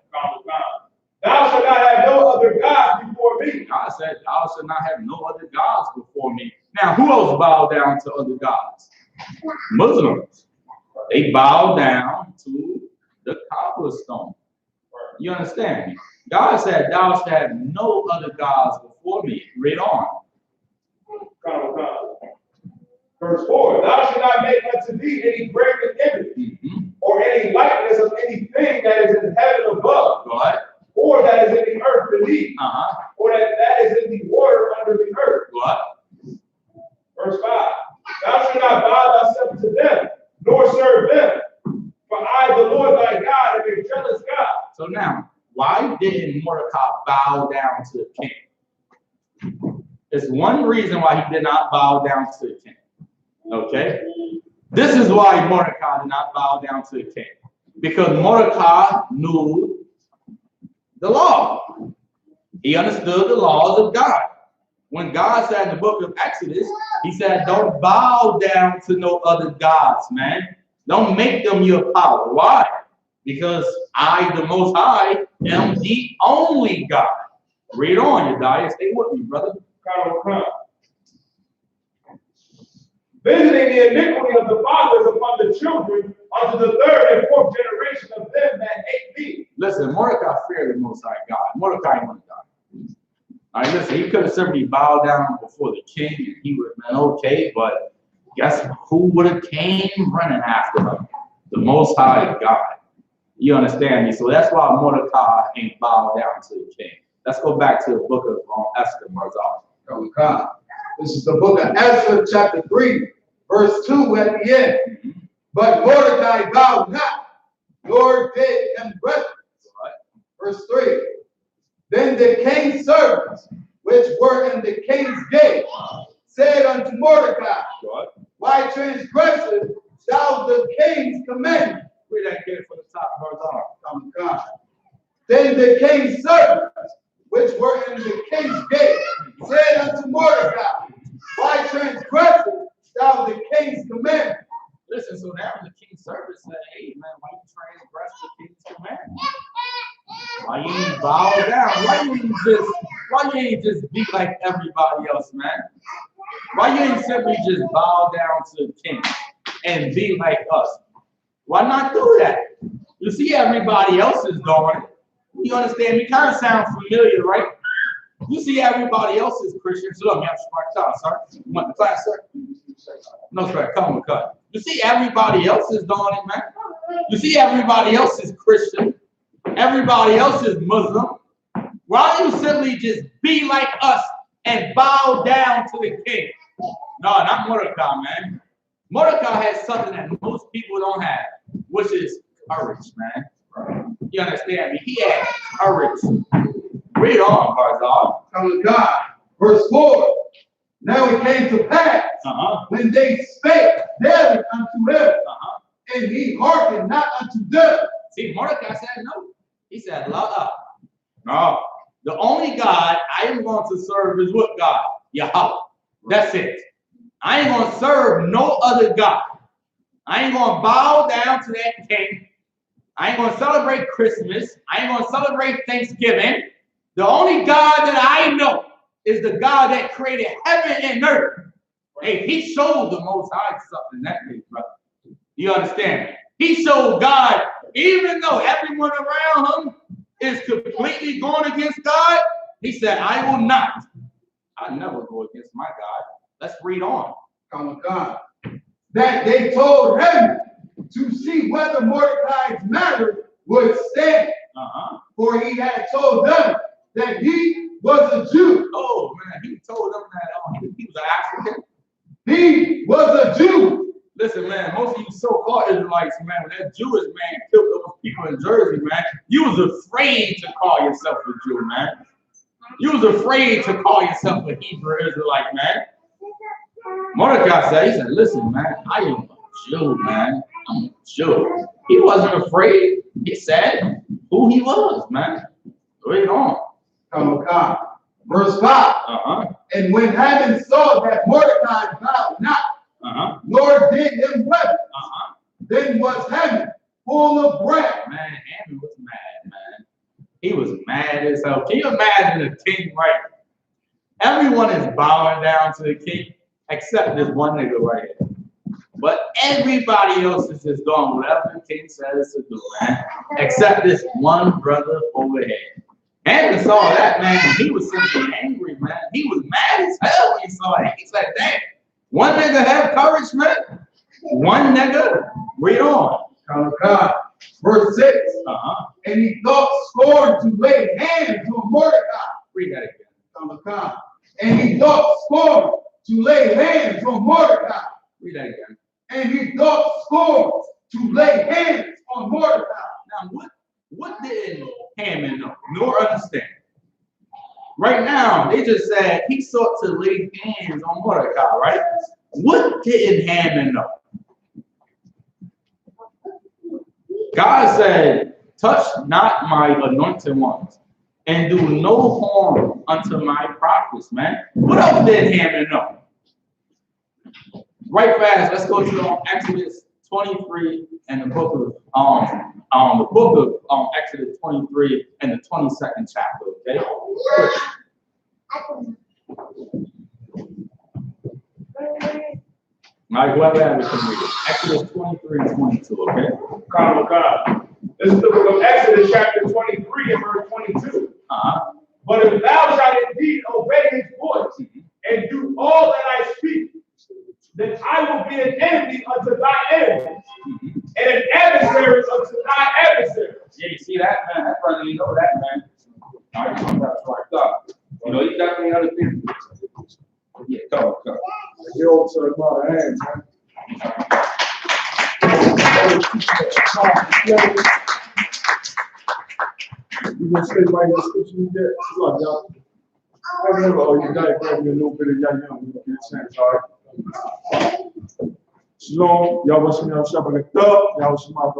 Thou shalt not have no other gods before me. God said, thou shalt not have no other gods before me. Now, who else bowed down to other gods? Muslims. They bow down to the cobblestone. You understand me? God said, thou shalt have no other gods before me. Read on. Verse 4, thou shalt not make unto thee any graven image, or any likeness of anything that is in heaven above, or that is in the earth beneath, or that is in the water under the earth. Verse 5, thou shalt not bow thyself to them, nor serve them, for I, the Lord thy God, am a jealous God. So now, why didn't Mordecai bow down to the king? There's one reason why he did not bow down to the king. Okay? This is why Mordecai did not bow down to the king. Because Mordecai knew the law. He understood the laws of God. When God said in the book of Exodus, he said, don't bow down to no other gods, man. Don't make them your power. Why? Because I, the Most High, am the only God. Read on, Yediah. Stay with me, brother. Visiting the iniquity of the fathers upon the children unto the third and fourth generation of them that hate me. Listen, Mordecai feared the Most High God. Mordecai wanted God. All right, listen, he could have simply bowed down before the king and he would have been okay, but guess who would have came running after him? The Most High God. You understand me? So that's why Mordecai ain't bowed down to the king. Let's go back to the book of Esther, Marzal. This is the book of Esther, chapter 3, verse 2 at the end. But Mordecai bowed not, nor did him reverence. Verse 3. Then the king's servants, which were in the king's gate, said unto Mordecai, why transgressest thou the king's commandment? Read that again from the top, Marzal. Then the king's servants, which were in the king's gate, said unto Mordecai, why transgressest thou the king's commandment? Listen, so now the king's servant said, hey, man, why you transgress the king's commandment? Why you ain't bow down? Why you ain't just be like everybody else, man? Why you ain't simply just bow down to the king and be like us? Why not do that? You see everybody else is doing it. You understand me? Kind of sounds familiar, right? You see everybody else is Christian. So look, you have to smart class, sir. You want the class, sir? No, sir. Come on, cut. You see everybody else is doing it, man. You see everybody else is Christian. Everybody else is Muslim. Why don't you simply just be like us and bow down to the king? No, not Mordecai, man. Mordecai has something that most people don't have, which is courage, man. You understand me? He had courage. Read on, Barzal. Come God. Verse 4. Now it came to pass when they spake daily unto him, and he hearkened not unto them. See, Mordecai said no. He said, la. No. The only God I am going to serve is what God? Yahweh. That's it. I ain't going to serve no other God. I ain't going to bow down to that king. I ain't gonna celebrate Christmas. I ain't gonna celebrate Thanksgiving. The only God that I know is the God that created heaven and earth. Hey, he showed the Most High something that day, brother. You understand? He showed God, even though everyone around him is completely going against God, he said, I will not. I never go against my God. Let's read on. Come God. That they told him to see whether Mordecai's matter would stand. For he had told them that he was a Jew. Oh, man, he told them that he was an African. He was a Jew. Listen, man, most of you so-called Israelites, man, when that Jewish man killed those people in Jersey, man, you was afraid to call yourself a Jew, man. You was afraid to call yourself a Hebrew Israelite, man. Mordecai said, he said, listen, man, I am a Jew, man. I'm a Jew. He wasn't afraid. He said who he was, man. Read on. Come God. Verse 5. And when Haman saw that Mordecai bowed not, nor did him weapon, then was Haman full of wrath. Man, Haman was mad, man. He was mad as hell. Can you imagine a king, right? Everyone is bowing down to the king except this one nigga right here. But everybody else is just doing whatever the king says to do, man. Except this one brother over here. Haman saw that, man, and he was simply angry, man. He was mad as hell when he saw it. He said, damn, one nigga have courage, man. One nigga. Read on. Come God. Verse 6. And he thought scorn to lay hands on Mordecai. Read that again. Come God. And he thought scorn to lay hands on Mordecai. Read that again. And he thought scorn to lay hands on Mordecai. Now, what did Haman know nor understand? Right now, they just said he sought to lay hands on Mordecai, right? What did Haman know? God said, touch not my anointed ones and do no harm unto my prophets, man. What else did Haman know? Right fast, let's go to Exodus 23 and the book of Exodus 23 and the 22nd chapter, okay? All right, whoever has it can read it. Exodus 23 and 22, okay? Come God. This is the book of Exodus, chapter 23 and verse 22. But if thou shalt indeed obey his voice and do all that I speak, then I will be an enemy unto thy enemies, and an adversary unto thy adversaries. Yeah, you see that, man? That's brother, you know that, man. All right, that's right. You know, you definitely understand. Yeah, come. You also about to hand, man. You gonna stay right in the scripture you get? Look, y'all. I remember, you gotta grab me a little bit of y'all young when you get a chance, all right? Shalom, y'all wish me out shopping the thug, y'all wish me out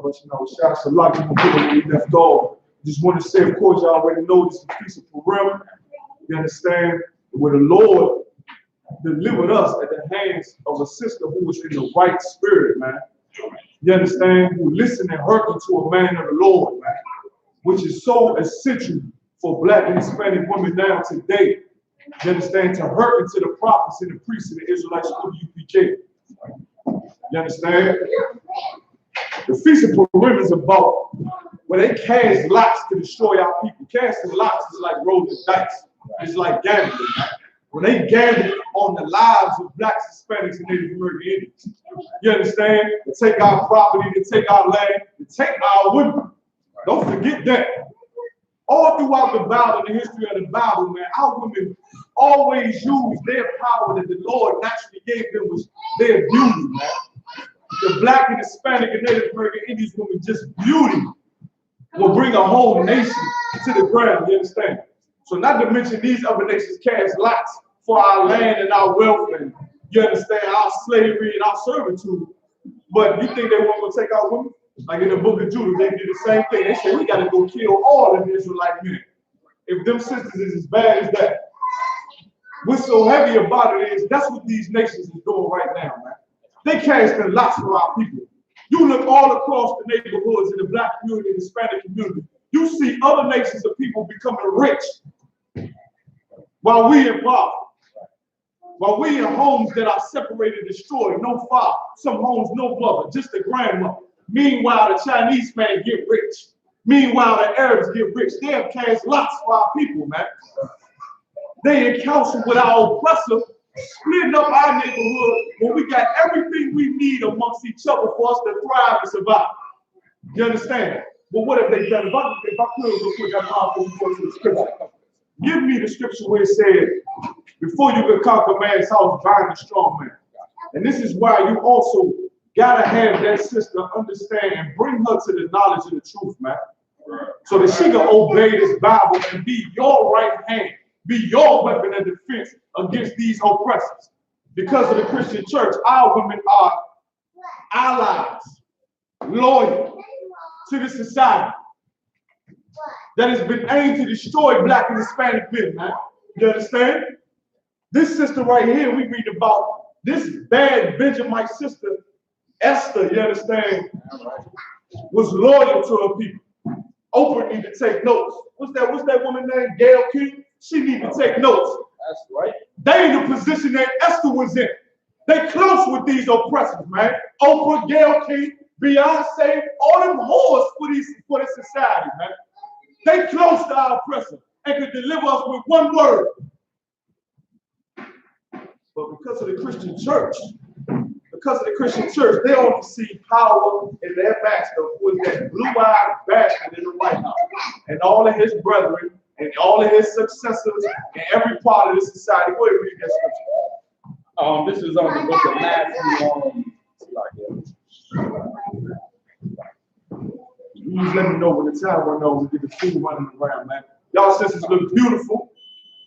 shopping so lot of people when we left off. Just want to say, of course, y'all already know this is a piece of Purim. You understand? Where the Lord delivered us at the hands of a sister who was in the right spirit, man. You understand? Who listened and hearkened to a man of the Lord, man. Which is so essential for Black and Hispanic women now today. You understand? To hearken to the prophets and the priests in the Israelite school I.S.U.P.K. You understand? The Feast of Purim is about where they cast lots to destroy our people. Casting lots is like rolling dice. It's like gambling. When they gamble on the lives of Blacks, Hispanics, and Native American Indians. You understand? They take our property, they take our land, they take our women. Don't forget that. All throughout the Bible, the history of the Bible, man, our women always use their power that the Lord naturally gave them, was their beauty, man. The Black and Hispanic and Native American Indians women, just beauty will bring a whole nation to the ground, you understand? So not to mention these other nations cast lots for our land and our wealth and, you understand, our slavery and our servitude. But you think they weren't going to take our women? Like in the book of Judah, they did the same thing. They said, we got to go kill all of the Israelite men. If them sisters is as bad as that. What's so heavy about it is that's what these nations is doing right now, man. They casting lots for our people. You look all across the neighborhoods in the black community, the Hispanic community, you see other nations of people becoming rich while we in poverty. While we in homes that are separated, destroyed, no father, some homes no mother, just a grandmother. Meanwhile, the Chinese man get rich. Meanwhile, the Arabs get rich. They have cast lots for our people, man. They in council with our oppressor, splitting up our neighborhood when we got everything we need amongst each other for us to thrive and survive. You understand? But what have they done? If I could real quick, I'm going to go to the scripture. Give me the scripture where it said, before you can conquer man's house, bind the strong man. And this is why you also gotta have that sister understand and bring her to the knowledge of the truth, man. So that she can obey this Bible and be your right hand, be your weapon of defense against these oppressors. Because of the Christian church, our women are allies, loyal to the society that has been aimed to destroy black and Hispanic men, man. You understand? This sister right here, we read about this bad Benjamite sister, Esther, you understand, was loyal to her people. Oprah needed to take notes. What's that woman named? Gayle King? She needed to take notes. That's right. They in the position that Esther was in. They close with these oppressors, man. Oprah, Gayle King, Beyonce, all them whores for this society, man. They close to our oppressor and could deliver us with one word. But because of the Christian church, they only see power in their master, who is that blue-eyed bastard in the White House, and all of his brethren, and all of his successors, and every part of the society. Go ahead and read that scripture. This is on the book of Matthew. You just let me know when the time run over, we get the food running around, man. Y'all sisters look beautiful.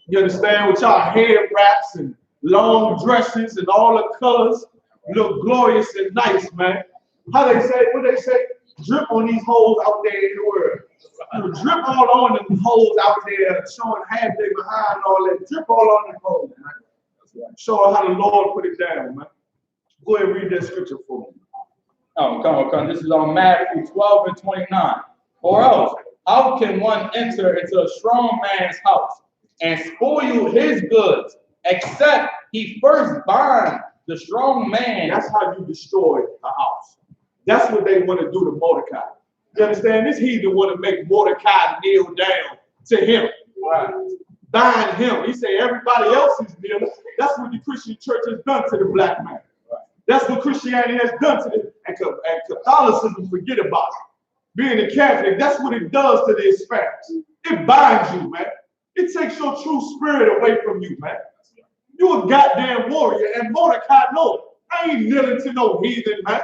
You understand? With y'all hair wraps and long dresses and all the colors, look glorious and nice, man. How they say, what they say? Drip on these holes out there in the world. You drip all on them holes out there, showing half day behind all that. Drip all on them holes, man. Show how the Lord put it down, man. Go ahead and read that scripture for me. Oh, come. This is on Matthew 12 and 29. Or else, how can one enter into a strong man's house and spoil his goods, except he first bind the strong man? That's how you destroy a house. That's what they want to do to Mordecai. You understand? This heathen want to make Mordecai kneel down to him. Right. Bind him. He say everybody else is kneeling. That's what the Christian church has done to the black man. Right. That's what Christianity has done to them. And Catholicism, forget about it. Being a Catholic, that's what it does to the Hispanics. It binds you, man. It takes your true spirit away from you, man. You a goddamn warrior, and Mordecai knows it. I ain't kneeling to no heathen, man.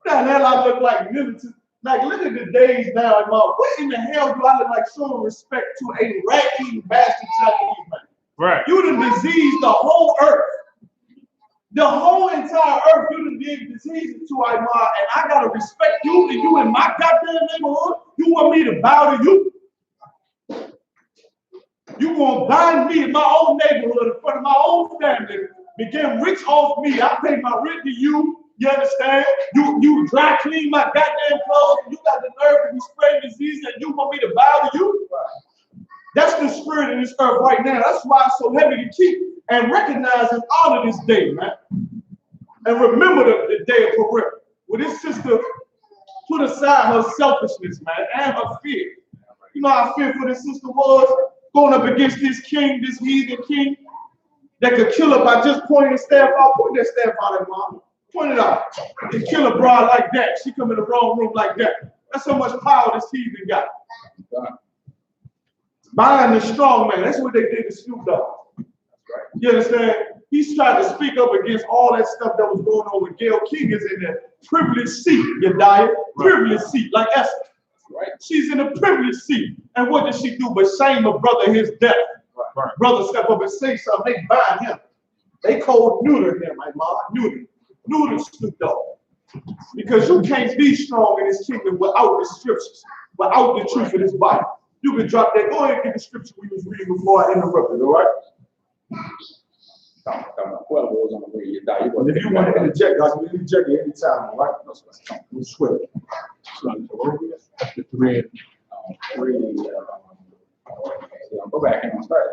What the hell I look like kneeling to? Like, look at the days now, and what in the hell do I look like showing respect to a rat-eating bastard Chinese man? Right. You done diseased the whole earth. The whole entire earth, you done did disease to Imar, and I gotta respect you, and you in my goddamn neighborhood. You want me to bow to you? You gonna bind me in my own neighborhood in front of my own family, begin rich off me. I pay my rent to you. You understand? You dry clean my goddamn clothes, and you got the nerve to be spreading disease, and you want me to bow to you? That's the spirit of this earth right now. That's why it's so heavy to keep and recognize and honor this day, man. And remember the day of Purim, where this sister put aside her selfishness, man, and her fear. You know how fearful this sister was going up against this king, this heathen king, that could kill her by just pointing his staff out. Point that staff out at mom. Point it out. And kill a bride like that. She come in the wrong room like that. That's how much power this heathen got. Bind the strong man. That's what they did to Snoop Dogg. You understand? He's trying to speak up against all that stuff that was going on with Gayle King is in the privileged seat, Yediah. Privileged seat, like Esther. Right? She's in a privileged seat. And what does she do but shame a brother his death? Right. Brother step up and say something, they bind him. They cold neuter him, my mom. Neuter Snoop Dogg. Because you can't be strong in this kingdom without the scriptures, without the truth of this Bible. You can drop that. Go ahead and get the scripture we was reading before I interrupted, all right? Whoever was on the way, you die. And if you want to interject, guys, you can interject at any time, all right? We'll switch. Chapter 3, go back and start.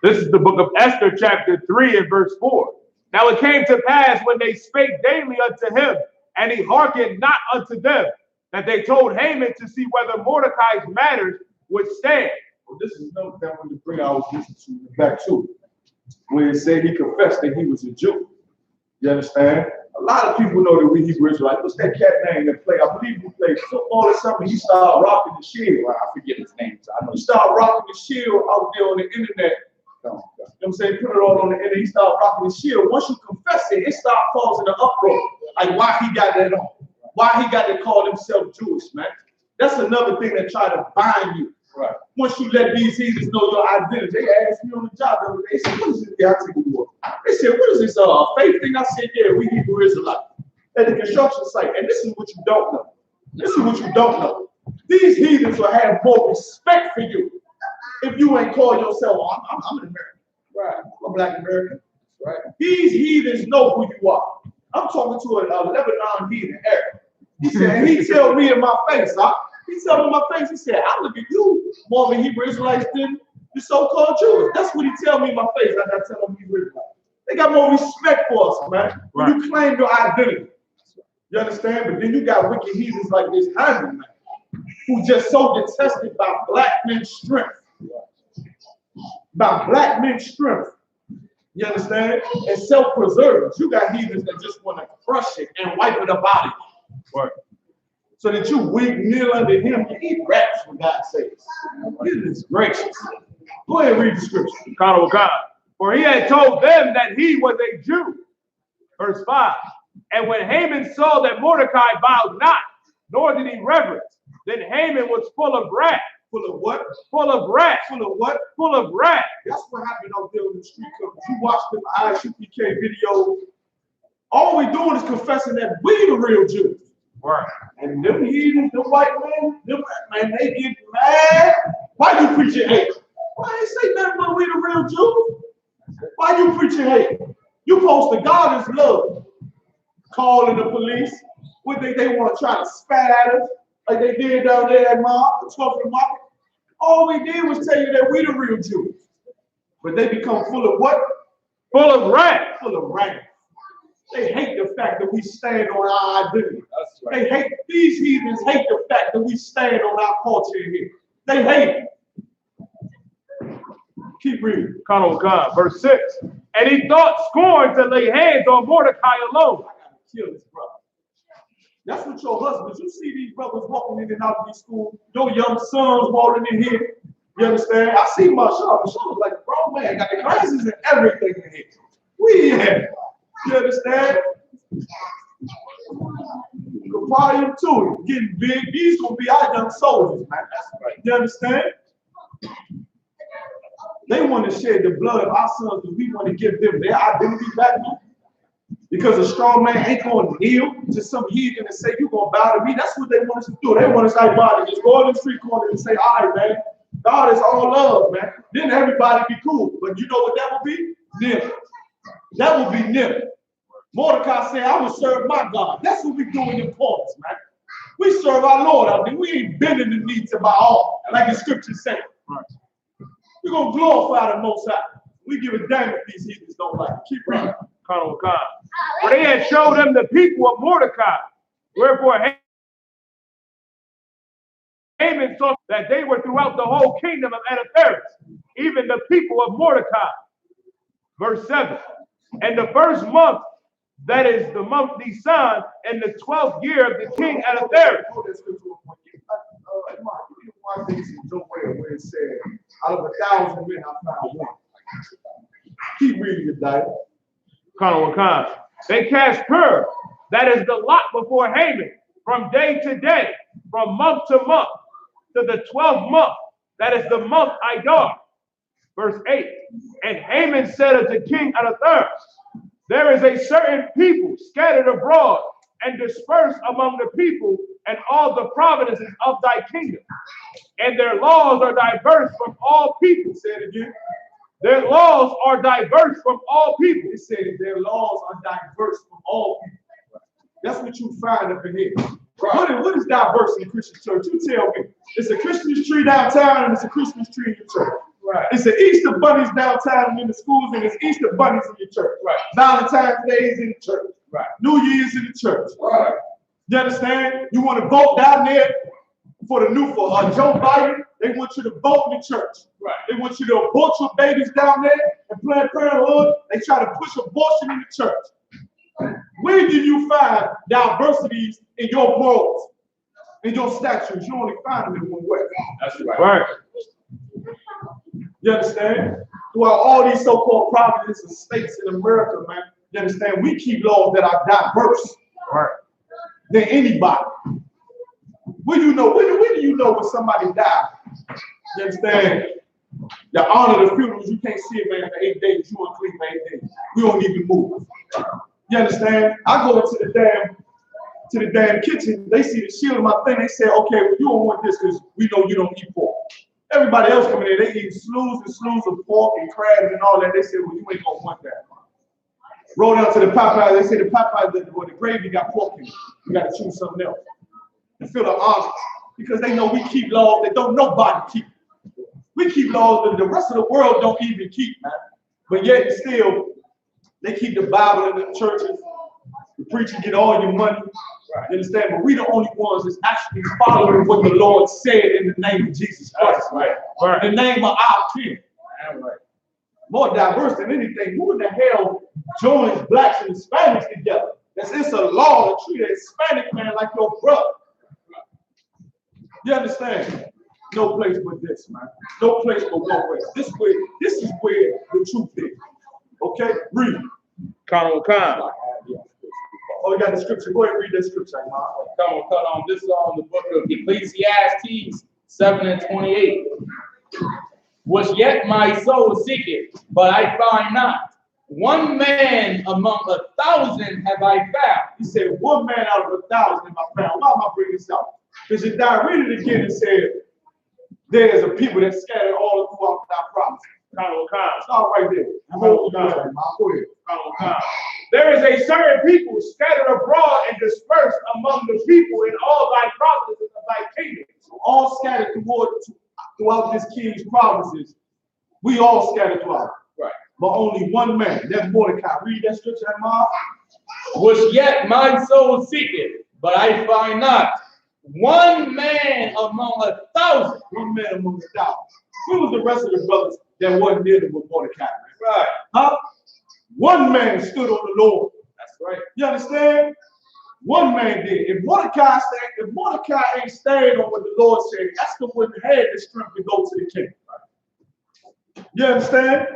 This is the book of Esther, chapter 3 and verse 4. Now it came to pass when they spake daily unto him, and he hearkened not unto them, that they told Haman to see whether Mordecai's matters would stand. Well, this is another thing I want to bring our listening back to, when it said he confessed that he was a Jew. You understand? A lot of people know that we Hebrew Israelites. What's that cat name that played? I believe he played football or something. He started rocking the shield. Well, I forget his name. So I know He started rocking the shield out there on the internet. You know what I'm saying? Put it all on the internet. He started rocking the shield. Once you confess it, it started causing an uproar. Like why he got that on? Why he got to call himself Jewish, man? That's another thing that try to bind you. Right. Once you let these heathens know your identity, they asked me on the job the other day, they said, what is this? Yeah, I'll take a look. They said, what is this faith thing? I said, yeah, we Hebrew Israelite. At the construction site. And this is what you don't know. This is what you don't know. These heathens will have more respect for you if you ain't call yourself, I'm an American. Right. I'm a black American. Right. These heathens know who you are. I'm talking to a Lebanon heathen, Arab. He said, he tell me in my face, he tell me in my face, he said, I look at you more of a Hebrew Israelites than the so-called Jews. That's what he tell me in my face. I gotta tell him Hebrew Israelites. They got more respect for us, man. When you claim your identity. You understand? But then you got wicked heathens like this Haman, man, who just so detested by black men's strength. By black men's strength. You understand? And self-preservers. You got heathens that just want to crush it and wipe it up out of you. Right. So that you weak, kneel under him, and eat rats, for God's sakes. Goodness gracious. Go ahead and read the scripture. For he had told them that he was a Jew. Verse 5. And when Haman saw that Mordecai bowed not, nor did he reverence, then Haman was full of wrath. Full of what? Full of wrath. Full of what? Full of wrath. That's what happened out there in the street. You watch them I.S.U.P.K. videos. All we doing is confessing that we the real Jews. Right. And them heathens, them white men, they get mad. Why you preaching hate? Why ain't say nothing but we the real Jews? Why you preaching hate? You supposed to God is love. Calling the police. What they want to try to spat at us like they did down there at the market. All we did was tell you that we the real Jews. But they become full of what? Full of wrath. Full of wrath. They hate the fact that we stand on our identity. That's right. They hate, these heathens hate the fact that we stand on our culture in here. They hate it. Keep reading. Verse 6. And he thought scorn to lay hands on Mordecai alone. I gotta kill this brother. That's what your husbands, you see these brothers walking in and out of these schools, your young sons walking in here. You understand? I see Marshall. Marshall was like a grown man, got the glasses and everything in here. We in here. You understand? Volume 2, getting big. These gonna be our young soldiers, man. That's right. You understand? They want to shed the blood of our sons because we want to give them their identity back now. Because a strong man ain't going to kneel to some heathen and say, you're going to bow to me. That's what they want us to do. They want us like body, just go in the street corner and say, all right, man, God is all love, man. Then everybody be cool. But you know what that will be? Nil. That will be nil. Mordecai said, I will serve my God. That's what we do in the corners, man. We serve our Lord out there. We ain't bending the knee to my all, like the scriptures say. Right. We're going to glorify the Most High. We give a damn if these heathens don't like it. Keep reading. For they had showed them the people of Mordecai. Wherefore Haman saw that they were throughout the whole kingdom of Ahasuerus, even the people of Mordecai. Verse 7. And the first month, that is the month Nisan, in the 12th year of the king Ahasuerus. Where it said, out of 1,000 men, I found one. Keep reading it, Diet. They cast Purim, that is the lot before Haman, from day to day, from month to month, to the 12th month, that is the month Idar. Verse 8. And Haman said unto King Ahasuerus, there is a certain people scattered abroad and dispersed among the people and all the provinces of thy kingdom, and their laws are diverse from all people. Say it again. Their laws are diverse from all people. It said their laws are diverse from all people. That's what you find up in here. What is diverse in the Christian church? You tell me. It's a Christmas tree downtown and it's a Christmas tree in your church. Right. It's an Easter bunnies downtown and in the schools and it's Easter bunnies in your church. Right. Valentine's Day is in the church. Right. New Year's in the church. Right. You understand? You want to vote down there for Joe Biden? They want you to vote in the church. Right. They want you to abort your babies down there and Planned Parenthood. They try to push abortion in the church. Where do you find diversities in your morals, in your statutes? You only find them in one way. That's right. Right. You understand? Throughout all these so-called provinces and states in America, man, you understand? We keep laws that are diverse, right, than anybody. When do you know when somebody died? You understand? You honor the funerals. You can't see a man for 8 days. You unclean for 8 days. We don't even move. You understand? I go into the damn kitchen. They see the shield in my thing. They say, okay, well, you don't want this because we know you don't eat pork. Everybody else coming in, they eat slews and slews of pork and crabs and all that. They say, well, you ain't gonna want that. Roll down to the Popeyes. They say the Popeyes, the gravy got pork in it. You got to choose something else. And feel the honor because they know we keep laws that don't nobody keep. We keep laws that the rest of the world don't even keep, man. But yet still, they keep the Bible in the churches. The preacher get all your money. Right. You understand? But we the only ones that's actually following what the Lord said in the name of Jesus Christ. Right. Right. In the name of our King. Right. More diverse than anything. Who in the hell joins blacks and Hispanics together? It's a law to treat an Hispanic man like your brother. You understand? No place but this, man. No place but one way. This is where the truth is. Okay? Read. Con. Oh, you got the scripture. Go ahead and read that scripture, man. Come on. This is on the book of Ecclesiastes 7:28. Was yet my soul seeketh, but I find not. One man among 1,000 have I found. He said, one man out of 1,000 have I found. Why am I bringing this out? Because you read it again and said, there's a people that scattered all throughout our province. Start right there. Go ahead. There is a certain people scattered abroad and dispersed among the people in all thy provinces of thy kingdom. So all scattered throughout this king's provinces. We all scattered throughout. Right. But only one man. That's Mordecai. Read that scripture, Mark. Was yet my soul seeketh, but I find not. One man among 1,000. One man among 1,000. Who was the rest of the brothers that wasn't dealing with Mordecai? Right. Huh? One man stood on the Lord. That's right. You understand? One man did. If Mordecai ain't staying on what the Lord said, Esther wouldn't have the strength to go to the king. You understand?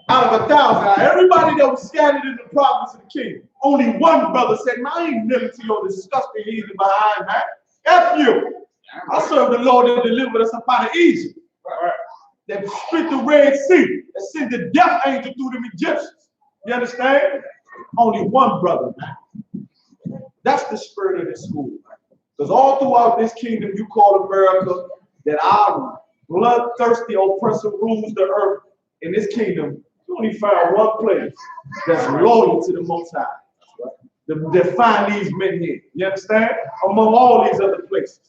Out of 1,000, everybody that was scattered in the province of the king, only one brother said, "Man, I ain't kneeling to your disgusting heathen behind, man. F you. I serve the Lord that delivered us up out of Egypt. Right. That split the Red Sea, that sent the death angel through them Egyptians." You understand? Only one brother, man. That's the spirit of this school, man. Because all throughout this kingdom you call America, that our bloodthirsty oppressor rules the earth. In this kingdom, you only find one place that's loyal to the Most High. That find these men here. You understand? Among all these other places.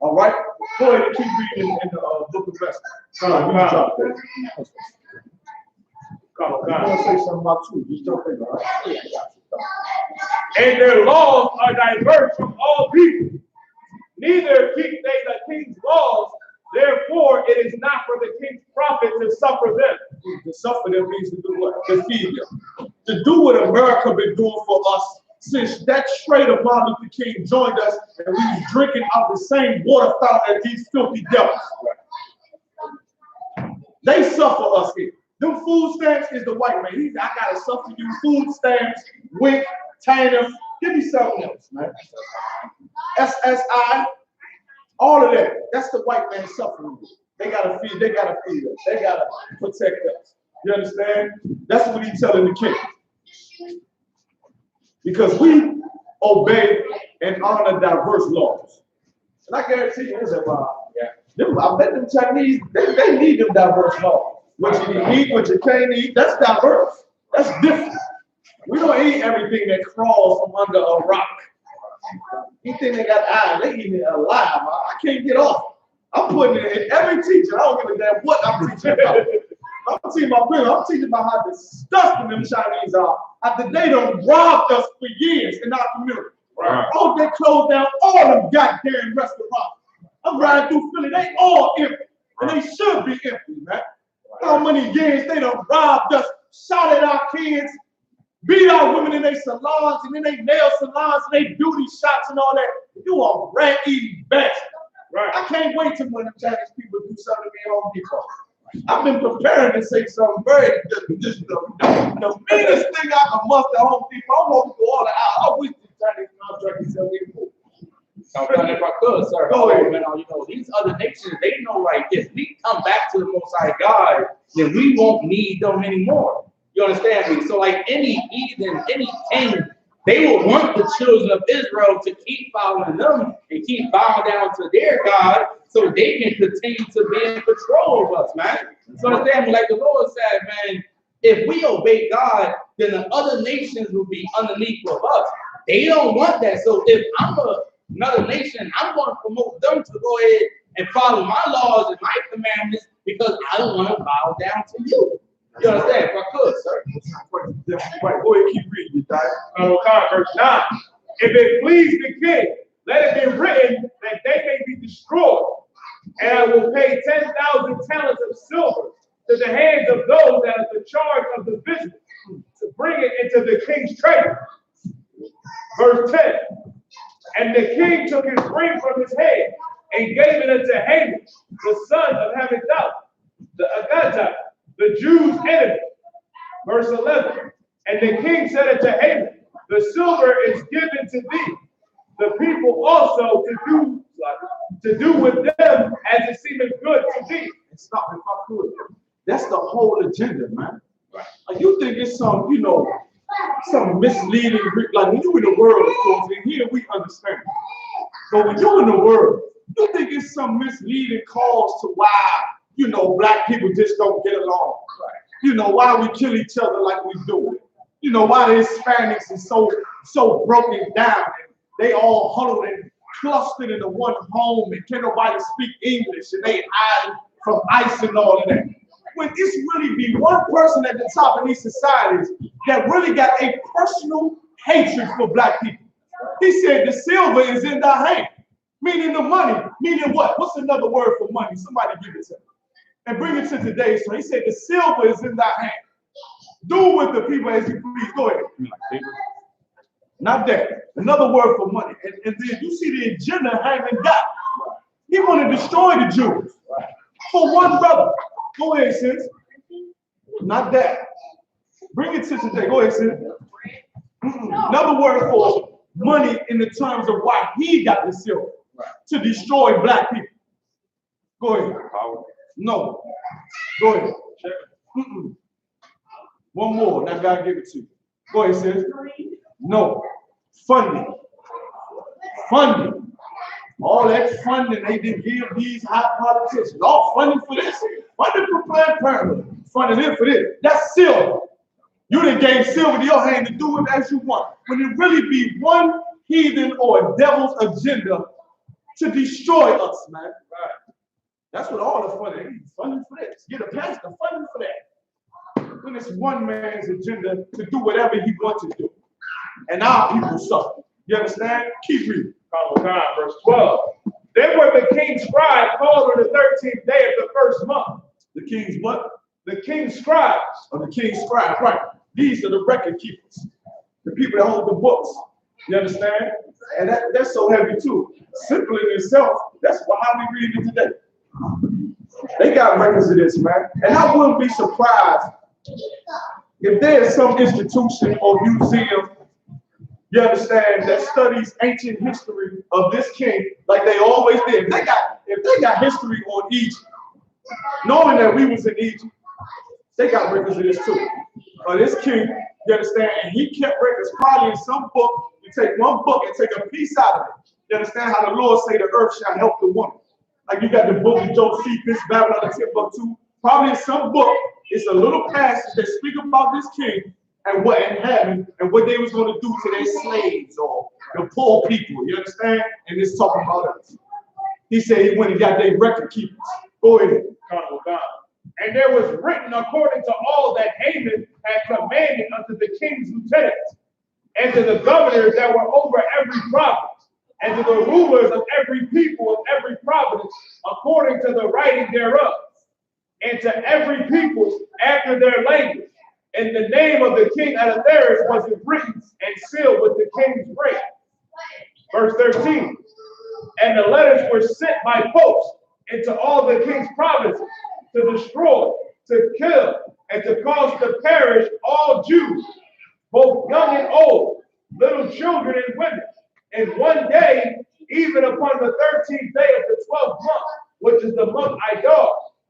All right? Go ahead and keep reading in the book of Esther. Come on. I want to say something about you. Just jump in, all right? And their laws are diverse from all people. Neither keep they the king's laws. Therefore, it is not for the king's profit to suffer them. To suffer them means to do what? To feed them. To do what America been doing for us since that traitor Martin Luther King joined us and we was drinking out the same water fountain as these filthy devils. They suffer us here. Them food stamps is the white man. I gotta suffer you. Food stamps, WIC, TANF. Give me something else, man. SSI. All of that, that's the white man suffering. They gotta feed us. They gotta protect us. You understand? That's what he's telling the king. Because we obey and honor diverse laws. And I guarantee you this, I bet them Chinese, they need them diverse laws. what you can eat, what you can't eat. That's diverse. That's different. We don't eat everything that crawls from under a rock. You think they got eyes? They eat it alive. I can't get off. I'm putting it in every teacher. I don't give a damn what I'm teaching about. I'm teaching my people. I'm teaching about how disgusting them Chinese are. After they done robbed us for years in our community. Right. Oh, they closed down all them goddamn restaurants. I'm riding through Philly. They all empty. And they should be empty, man. How many years they done robbed us, shot at our kids, beat our women in their salons, and then they nail salons, and they beauty shops and all that. You are rat-eating bastard. Right. I can't wait till when the Chinese people do something to me at Home Depot. I've been preparing to say something very just the meanest thing I can muster at Home Depot. I want to go all the out. I wish the Chinese contractors said we move. Sometimes if I could, sir. Go ahead. You know, these other nations, they know, like, if we come back to the Most High God, then we won't need them anymore. You understand me? So, like, any heathen, any king, they will want the children of Israel to keep following them and keep bowing down to their God so they can continue to be in control of us, man. So understand me, like the Lord said, man, if we obey God, then the other nations will be underneath of us. They don't want that. So if I'm another nation, I'm going to promote them to go ahead and follow my laws and my commandments because I don't want to bow down to you. You understand? If I could, sir. Right, go ahead, keep reading, Verse 9. If it please the king, let it be written that they may be destroyed. And I will pay 10,000 talents of silver to the hands of those that have the charge of the business to bring it into the king's treasury. Verse 10. And the king took his ring from his head and gave it unto Haman, the son of Hammedatha, the Agagite, the Jews' enemy. Verse 11. And the king said unto Haman, the silver is given to thee, the people also to do with them as it seemeth good to thee. Stop if I could. That's the whole agenda, man. Like, you think it's some, some misleading, like when you in the world, of course, and here we understand. But when you're in the world, you think it's some misleading cause to why, black people just don't get along. Why we kill each other like we do. Why the Hispanics are so broken down. And they all huddled and clustered into one home and can't nobody speak English and they hide from ICE and all of that. When it's really be one person at the top of these societies that really got a personal hatred for black people. He said the silver is in thy hand, meaning the money, meaning what? What's another word for money? Somebody give it to me. And bring it to today. So he said the silver is in thy hand. Do with the people as you please. Go ahead. Not that. Another word for money. And then you see the agenda Haman got. He want to destroy the Jews. For one brother. Go ahead, sis. Not that. Bring it to today. Go ahead, sis. Another word for money in the terms of why he got the silver. To destroy black people. Go ahead. No. Go ahead. One more. Now God give it to you. Go ahead, sis. No. Funding. Funding. All that funding they didn't give these high politicians. All funding for this. Funding for Planned Parenthood. Funding it for this. That's silver. You done gave silver to your hand to do it as you want. When it really be one heathen or a devil's agenda to destroy us, man. Right. That's what all the funding is. Funding for this. Get a pastor funding for that. When it's one man's agenda to do whatever he wants to do. And our people suffer. You understand? Keep reading. Verse 12. Then were the king's scribe called on the 13th day of the first month. The king's what? The king's scribes. Or the king's scribe, right. These are the record keepers. The people that hold the books. You understand? And that's so heavy too. Simple in itself, that's how we read it today. They got records of this, man. And I wouldn't be surprised if there's some institution or museum, you understand, that studies ancient history of this king like they always did. If they got history on Egypt, knowing that we was in Egypt, they got records of this too. This king, you understand, and he kept records probably in some book. You take one book and take a piece out of it. You understand how the Lord say the earth shall help the woman. Like you got the book of Josephus, Babylon, the Timbuktu, Probably in some book. It's a little passage that speak about this king and what in heaven and what they was going to do to their slaves or the poor people. You understand? And it's talking about us. He said he went and got their record keepers. Go ahead. And there was written according to all that Haman had commanded unto the king's lieutenants, and to the governors that were over every province, and to the rulers of every people of every province, according to the writing thereof, and to every people after their language. And the name of the king Ahasuerus was written and sealed with the king's ring. Verse 13. And the letters were sent by post into all the king's provinces to destroy, to kill, and to cause to perish all Jews, both young and old, little children and women, in one day, even upon the 13th day of the 12th month, which is the month Idar,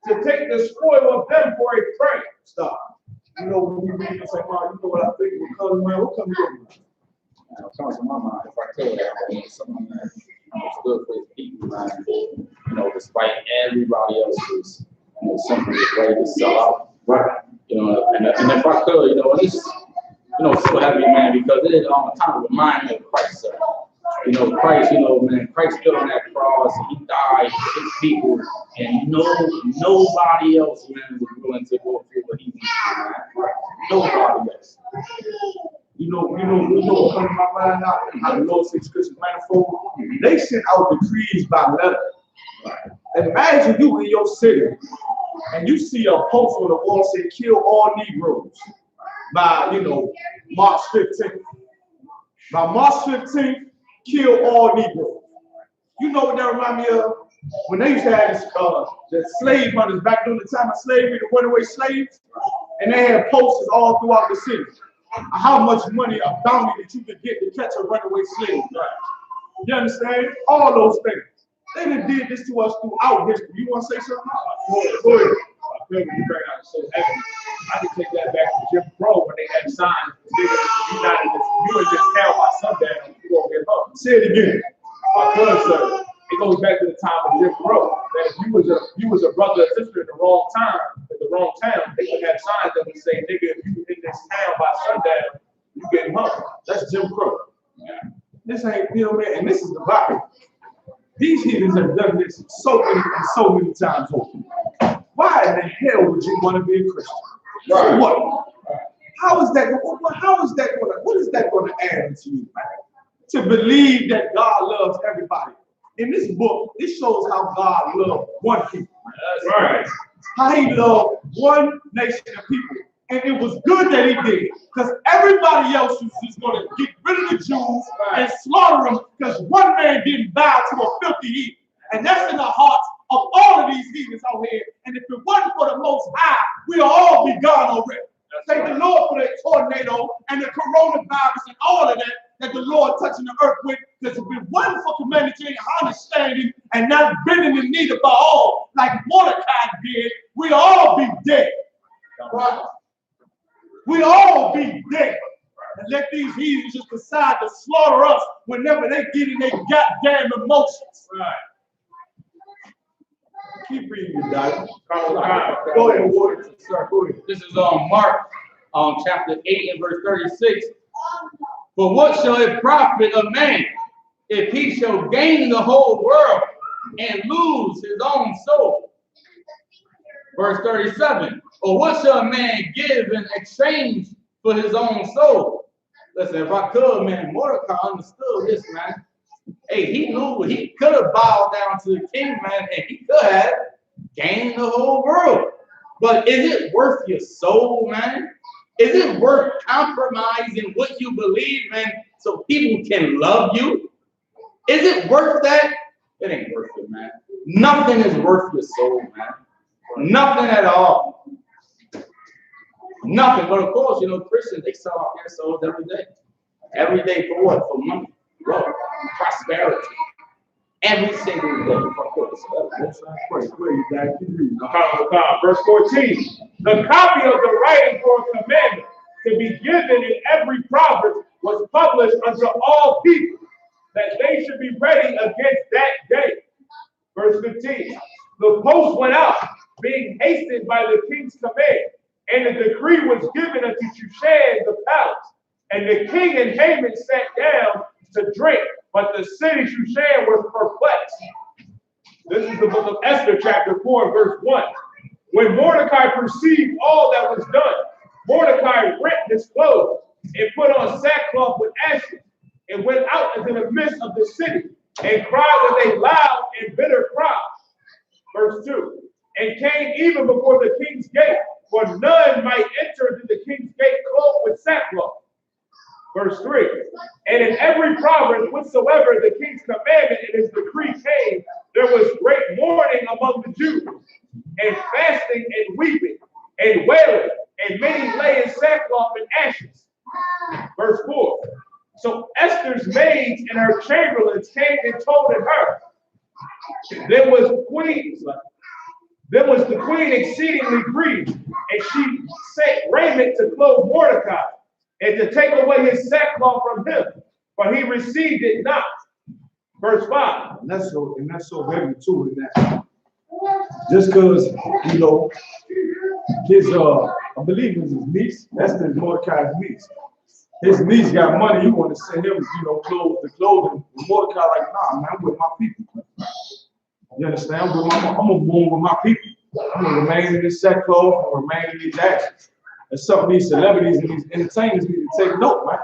to take the spoil of them for a prey. Stop. You know, when you read this, like, oh, you know what I think? What comes your mind? It comes to my mind, if I could, someone that was good for his people, man. You know, despite everybody else's, simply ready to sell out. Right. You know, and if I could, you know, at least, you know, so happy, man, because it is all the time remind me of Christ. You know, Christ, you know, man, Christ stood on that cross, and he died for his people, and nobody else, man, was willing to go through what he went through, man. Right? Nobody else. You know what comes to my mind now? How the Lord says Christian manifold. They sent out decrees by letter. Right. Imagine you in your city and you see a post on the wall saying kill all Negroes by, you know, March 15th. By March 15th, kill all Negroes. You know what that remind me of? When they used to have the slave hunters back during the time of slavery, the runaway slaves, and they had posters all throughout the city. How much money, a bounty that you could get to catch a runaway slave. Right. You understand? All those things. They done did this to us throughout history. You want to say something? Go ahead. I can take that back to Jim Crow when they had signs. You in this town by sundown, you won't get hung. Say it again. Sir, it goes back to the time of Jim Crow. That if you was a brother or sister in the wrong time, in the wrong town, they would have signs that would say, nigga, if you in this town by sundown, you getting hung. That's Jim Crow. Yeah. This ain't real, man, and this is the Bible. These heathens have done this so many times over. Why in the hell would you want to be a Christian? Right. What? How is that going to add to you, man? To believe that God loves everybody. In this book, it shows how God loved one people. That's right. How he loved one nation of people. And it was good that he did, because everybody else was just going to get rid of the Jews and slaughter them because one man didn't bow to a filthy heathen. And that's in the hearts of all of these heathens out here. And if it wasn't for the Most High, we'll all be gone already. Thank the Lord for the tornado and the coronavirus and all of that the Lord touching the earth with. Because if it wasn't for Commander GEN.YAHANNA standing and not bending the knee to Baal like Mordecai did, we'd all be dead. Right? We'd all be dead. And let these heathens just decide to slaughter us whenever they get in their goddamn emotions. Right. Keep reading, you guys. Go ahead, sir. Go ahead. This is Mark chapter 8 and verse 36. For what shall it profit a man if he shall gain the whole world and lose his own soul? Verse 37. Or what shall a man give in exchange for his own soul? Listen, if I could, man, Mordecai understood this, man. Hey, he knew he could have bowed down to the king, man, and he could have gained the whole world. But is it worth your soul, man? Is it worth compromising what you believe, man, so people can love you? Is it worth that? It ain't worth it, man. Nothing is worth your soul, man. Nothing at all. Nothing. But of course, you know, Christians, they sell out their souls every day. Every day for what? For money, wealth, prosperity. Every single day. Verse 14. The copy of the writing for a commandment to be given in every province was published unto all people, that they should be ready against that day. Verse 15. The post went out being hastened by the king's command. And the decree was given unto Shushan the palace. And the king and Haman sat down to drink, but the city Shushan was perplexed. This is the book of Esther, chapter 4, verse 1. When Mordecai perceived all that was done, Mordecai rent his clothes and put on sackcloth with ashes and went out into the midst of the city and cried with a loud and bitter cry. Verse 2. And came even before the king's gate, for none might enter into the king's gate clothed with sackcloth. Verse 3. And in every province whatsoever the king's commandment and his decree came, there was great mourning among the Jews, and fasting and weeping and wailing, and many lay in sackcloth and ashes. Verse 4. So Esther's maids and her chamberlains came and told her. Then was the queen exceedingly grieved, and she sent raiment to clothe Mordecai, and to take away his sackcloth from him, but he received it not. Verse 5. And that's so heavy too in that. Just because, you know, his I believe it was his niece, that's the Mordecai's niece. His niece got money, you want to send him, you know, the clothing. Mordecai like, nah, man, I'm with my people. You understand? I'm gonna move with my people. I'm gonna remain in this sackcloth, I'm gonna remain in these ashes. And some of these celebrities and these entertainers need to take note, man.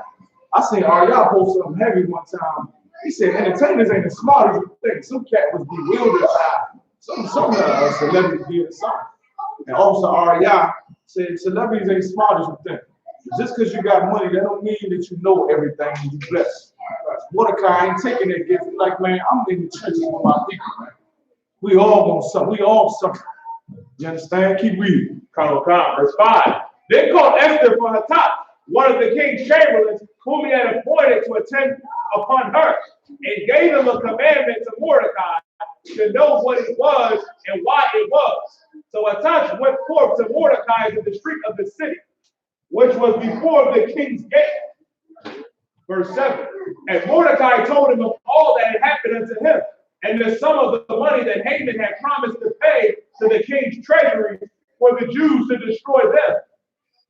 I seen y'all post something heavy one time. He said entertainers ain't as smart as you think. Some cat was bewildered by some celebrity did something. And also R.I. said celebrities ain't smart as you think. Just because you got money, that don't mean that you know everything and you blessed. Mordecai ain't taking that gift. Like, man, I'm in the trenches with my people, man. We all want something. We all something. You understand? Keep reading. Verse 5. Then called Esther for Hatat, one of the king's chamberlains, whom he had appointed to attend upon her, and gave him a commandment to Mordecai to know what it was and why it was. So Hatat went forth to Mordecai in the street of the city, which was before the king's gate. Verse 7. And Mordecai told him of all that had happened unto him, and the sum of the money that Haman had promised to pay to the king's treasury for the Jews to destroy them.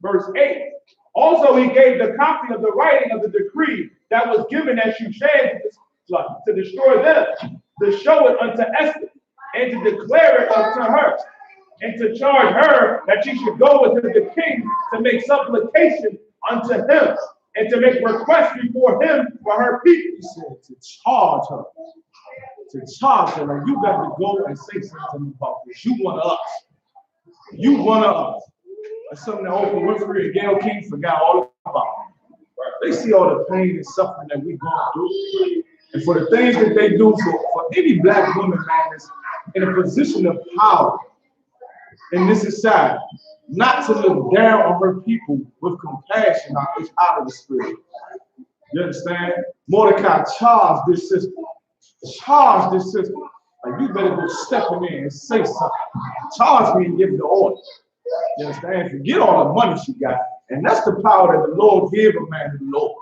Verse 8. Also he gave the copy of the writing of the decree that was given at Shushan to destroy them, to show it unto Esther, and to declare it unto her, and to charge her that she should go with the king to make supplication unto him, and to make request before him for her people. He said to charge her. To charge her. Like, you got to go and say something about this. You one of us. You one of us. That's something that Oprah Winfrey and Gayle King forgot all about. They see all the pain and suffering that we've gone through. And for the things that they do for any black woman, man, is in a position of power in this society, not to look down on her people with compassion is out of the spirit. You understand? Mordecai charged this system. Charge this system. Like, you better go step in there and say something. Charge me and give the order. You understand? Forget all the money she got. And that's the power that the Lord gave a man to the Lord.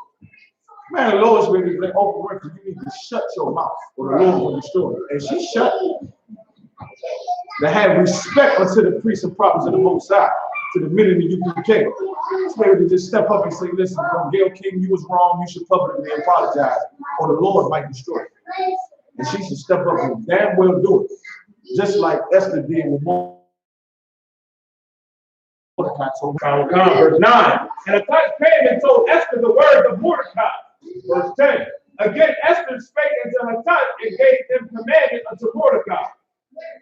Man, the Lord's really like, Oprah Winfrey, you need to shut your mouth or the Lord will destroy you. And she shut it. To have respect unto the priests and prophets of the Most High, to the men of the I.S.U.P.K. It's better to just step up and say, listen, Gayle King, you was wrong, you should publicly apologize, or the Lord might destroy you. And she should step up and damn well do it. Just like Esther did with Mordecai. Verse 9. And Hatat came and told Esther the words of Mordecai. Verse 10. Again, Esther spake unto Hatat and gave him commandment unto Mordecai.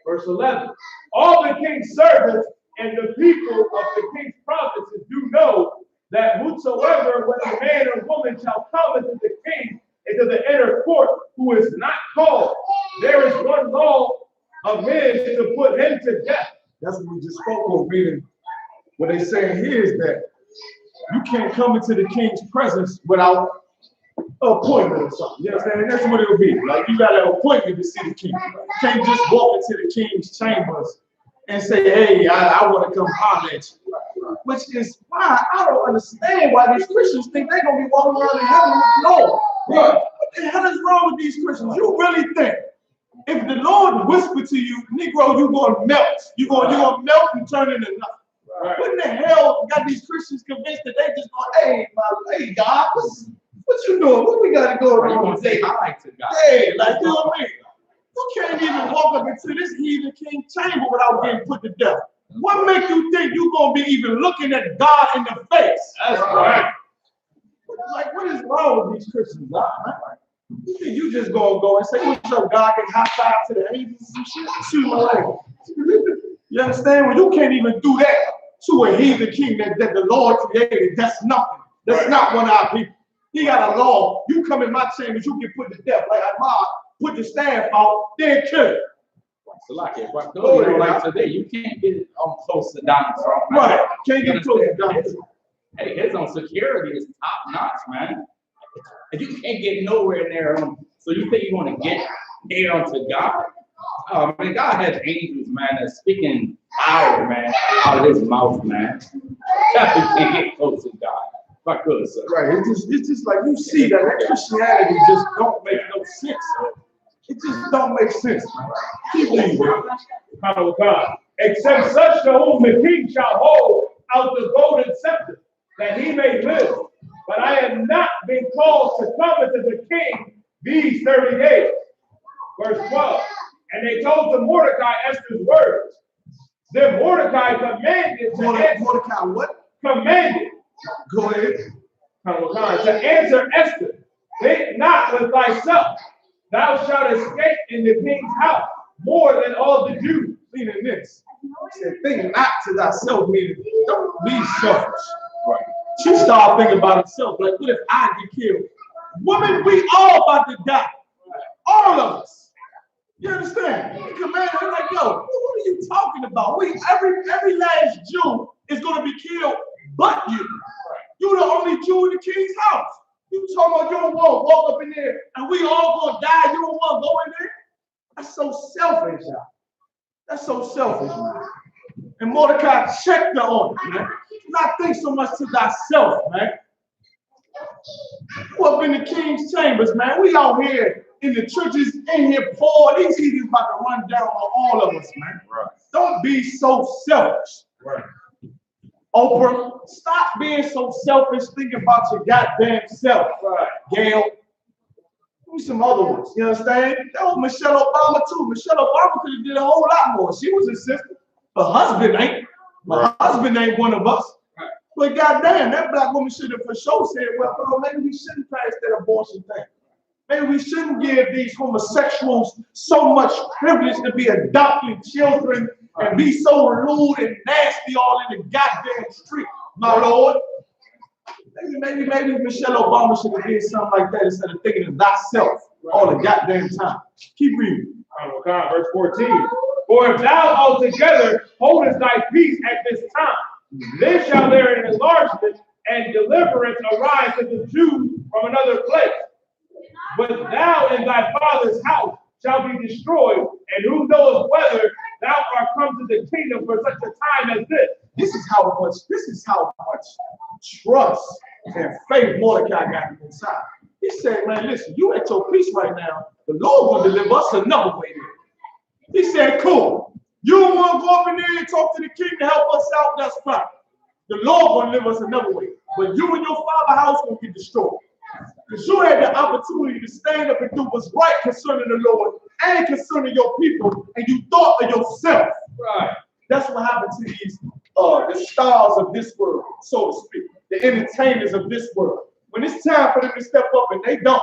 Verse 11. All the king's servants and the people of the king's provinces do know that whosoever, whether man or woman, shall come into the king, into the inner court, who is not called, there is one law of men to put him to death. That's what we just spoke of, meaning what they're saying here is that you can't come into the king's presence without an appointment or something. You understand? And that's what it'll be. Like, you got an appointment to see the king. You can't just walk into the king's chambers and say, hey, I want to come holler at you. Which is why I don't understand why these Christians think they're going to be walking around in heaven with the Lord. What the hell is wrong with these Christians? You really think If the Lord whisper to you, Negro, you're gonna melt. You're gonna melt and turn into nothing. Right. What in the hell got these Christians convinced that they just going, hey God, what you doing? What we got to go on today? Hi to God. Hey, like you know what I mean? You can't even walk up into this heathen king chamber without getting put to death. What makes you think you're gonna be even looking at God in the face? That's right. Like, what is wrong with these Christians, God, man? You think you just gonna go and say, what's up, God, and high five to the angels and shit? Shoot my leg. You understand? Well, you can't even do that to a heathen king that the Lord created. That's nothing. That's not one of our people. He got a law. You come in my chambers, you get put to death. Like I put the staff out, then kill it. So like today, you can't get close to Donald Trump. Man. Right. Can't get close to Donald Trump. Hey, his own security is top notch, man. And you can't get nowhere near him. So you think you want to get near unto God? Oh man, God has angels, man, that's speaking power, man, out of his mouth, man. You can't get close to God. If I could, sir. Right. It's just like you see that Christianity just don't make no sense. It just don't make sense, man. Keep reading. Of God, except such to whom the king shall hold out the golden scepter, that he may live. But I have not been called to come unto the king these 30 days. Verse 12. And they told to Mordecai Esther's words. Then Mordecai commanded to Mordecai what? Commanded. Go ahead. To answer Esther, think not with thyself. Thou shalt escape in the king's house more than all the Jews. Meaning this. He said, think not to thyself, meaning don't be selfish. Right. She started thinking about herself, like, what if I get killed? Woman, we all about to die. All of us. You understand? He commanded her, like, yo, what are you talking about? Every last Jew is going to be killed but you. You're the only Jew in the king's house. You talking about you don't want to walk up in there and we all going to die. You don't want to go in there? That's so selfish, y'all. That's so selfish, man. And Mordecai checked her on it, man. Not think so much to thyself, man. You up in the king's chambers, man. We out here in the churches, in here poor. These heathens about to run down on all of us, man. Right. Don't be so selfish. Right. Oprah, stop being so selfish thinking about your goddamn self. Right. Gail. Who's some other ones? You understand? That was Michelle Obama too. Michelle Obama could have did a whole lot more. She was a sister. Her husband ain't. My husband ain't one of us. Right. But goddamn, that black woman should have for sure said, well, maybe we shouldn't pass that abortion thing. Maybe we shouldn't give these homosexuals so much privilege to be adopting children and be so rude and nasty all in the goddamn street, my Lord. Maybe Michelle Obama should have did something like that instead of thinking of thyself all the goddamn time. Keep reading. Verse 14. For if thou altogether holdest thy peace at this time, then shall there an enlargement and deliverance arise to the Jews from another place. But thou in thy father's house shall be destroyed, and who knows whether thou art come to the kingdom for such a time as this. This is how much trust and faith Mordecai got inside. He said, man, listen, you at your peace right now. The Lord will deliver us another way there. He said, cool. You don't want to go up in there and talk to the king to help us out, that's fine. The Lord will deliver us another way. But you and your father's house will get destroyed. Because you had the opportunity to stand up and do what's right concerning the Lord and concerning your people, and you thought of yourself. Right. That's what happened to these the stars of this world, so to speak, the entertainers of this world. When it's time for them to step up and they don't,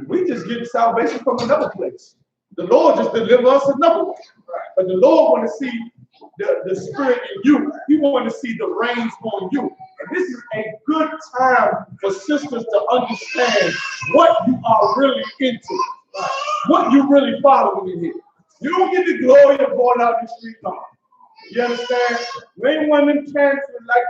we just get salvation from another place. The Lord just deliver us another way. Right. But the Lord want to see the spirit in you. He want to see the reins on you. And this is a good time for sisters to understand what you are really into, right? What you really following in here. You don't get the glory of going out in the street now. You understand? We ain't one of them cancers like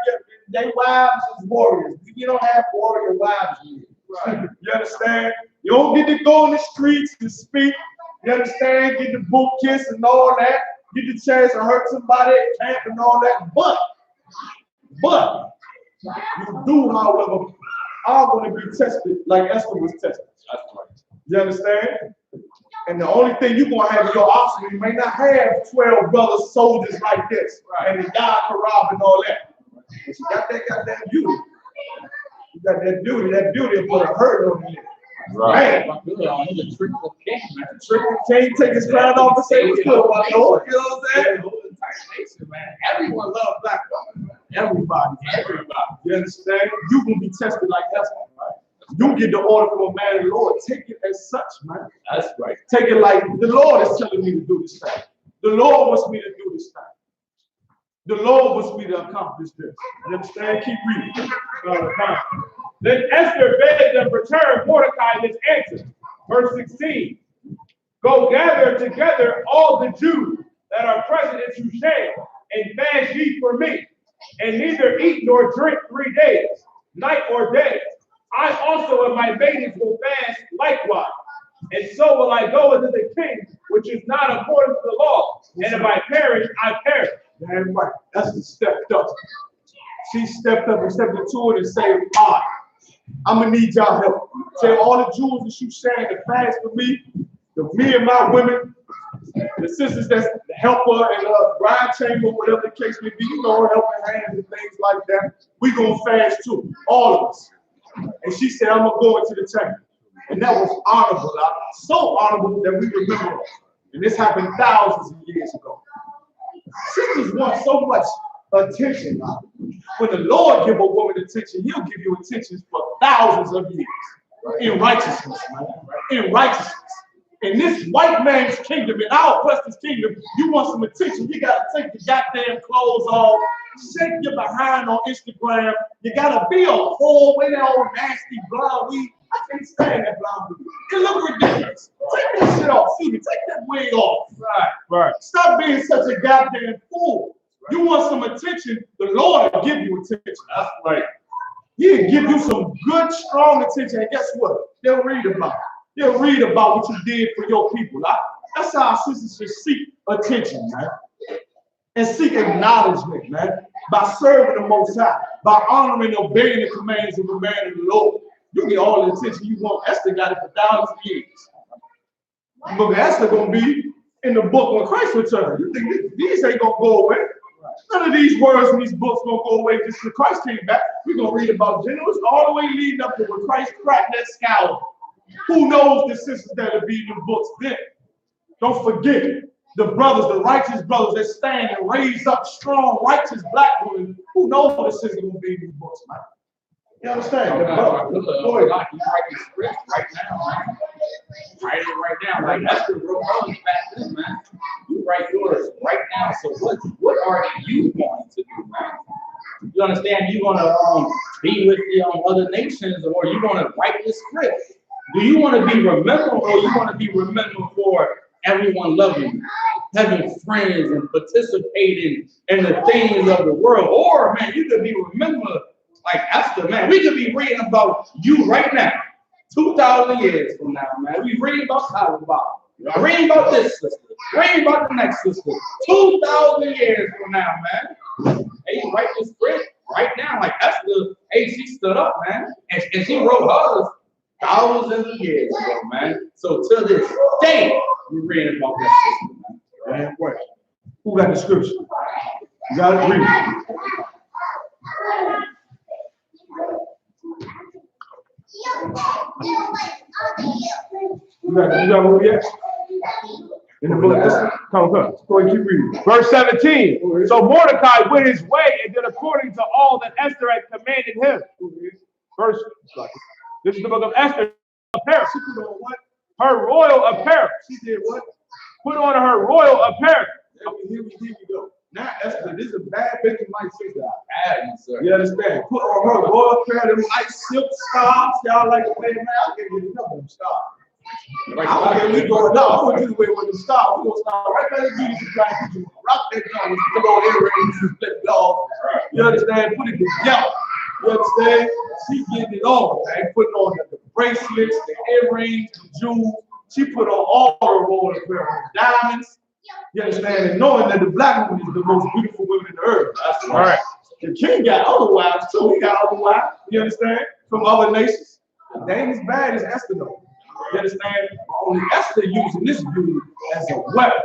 their wives is warriors. You don't have warrior wives here. Right. You understand? You don't get to go in the streets and speak. You understand? Get the boot kiss and all that. Get the chance to hurt somebody at camp and all that. But you do, however, are going to be tested like Esther was tested. You understand? And the only thing you're going to have in your offspring, you may not have 12 brothers, soldiers like this, and the God Karab and all that. But you got that goddamn beauty. You got that beauty will put a hurt on you. Right. The trick of king, man. Trick of king, take his crown off and say, what's good, my Lord? You know what I'm saying? Man. Everyone loves black women, man. Everybody. You understand? You're going to be tested like Esther, right? You get the order from a man of the Lord. Take it as such, man. That's right. Take it like the Lord is telling me to do this thing. The Lord wants me to do this thing. The Lord wants me to accomplish this. You understand? Keep reading. Then Esther begged them return Mordecai this answer. Verse 16. Go gather together all the Jews that are present in Shushan, and fast ye for me, and neither eat nor drink 3 days, night or day. I also and my maidens will fast likewise. And so will I go into the king, which is not according to the law. And if I perish, I perish. Damn right. That's the stepped up. She stepped up and stepped into it and said, all right, I'm going to need y'all help. Tell all the Jews that you saying to fast for me, me and my women, the sisters that's the helper and bride chamber, whatever the case may be, you know, helping hands and things like that. We going to fast too, all of us. And she said, I'm going to go into the temple. And that was honorable, so honorable that we remember. And this happened thousands of years ago. Sisters want so much attention. When the Lord give a woman attention, he'll give you attention for thousands of years. In righteousness, man. In righteousness. In this white man's kingdom, in our oppressor's kingdom, you want some attention, you gotta take the goddamn clothes off, shake your behind on Instagram. You gotta be a whole way that old nasty blonde weed. I can't stand that blonde weed. It look ridiculous. Take that shit off. Excuse me, take that wig off. Right. Stop being such a goddamn fool. You want some attention, the Lord will give you attention. That's right. He'll give you some good, strong attention. And guess what? They'll read about it. They'll read about what you did for your people. That's how our sisters should seek attention, man. And seek acknowledgement, man. By serving the Most High. By honoring and obeying the commands of the man of the Lord. You get all the attention you want. Esther got it for thousands of years. But Esther going to be in the book when Christ returns. You think these ain't going to go away. None of these words in these books going to go away just when Christ came back. We're going to read about generals all the way leading up to when Christ cracked that skull. Who knows the sisters that will be in the books then? Don't forget the brothers, the righteous brothers that stand and raise up strong, righteous black women. Who knows what the sisters will be in these books, man? You understand? You write the script right now, man. Write it right now. Like Esther wrote hers back then, man. You write yours right now. So what are you going to do, man? You understand? You want to be with the other nations, or you want to write the script? Do you want to be remembered, or you want to be remembered for everyone loving you, having friends and participating in the things of the world? Or, man, you could be remembered like Esther, man. We could be reading about you right now, 2,000 years from now, man. We reading about Taliban, reading about this sister, reading about the next sister, 2,000 years from now, man. Hey, you write this script right now, like Esther. Hey, she stood up, man, and she wrote hers thousands of years ago, man. So to this day, we're reading about that sister, man. Damn right. Who got the scripture? You got to read it. You got where we at? In the book. Come. Go ahead, keep reading. Verse 17. So Mordecai went his way and did according to all that Esther had commanded him. This is the book of Esther. Apparel. She put on what? Her royal apparel. She did what? Put on her royal apparel. Here we go. Now, Esther, this is a bad bitch in my sister. Sir. You understand? Put on her royal apparel, them white silk scarves. Y'all like to wear them now? I'll give you another one scarf. We going now. I'm going to do the way with the scarf. We're going to start right back to beauty supply. Rock that gun. Put on earrings and flip it off. You understand? Put it together. You understand? She getting it on, man. Putting on the bracelets, the earrings, the jewels. She put on all the royal apparel, diamonds. You understand? And knowing that the black woman is the most beautiful woman in the earth. That's right. The king got other wives too. He got other wives. You understand? From other nations. They ain't as bad as Esther though. You understand? Only Esther using this dude as a weapon.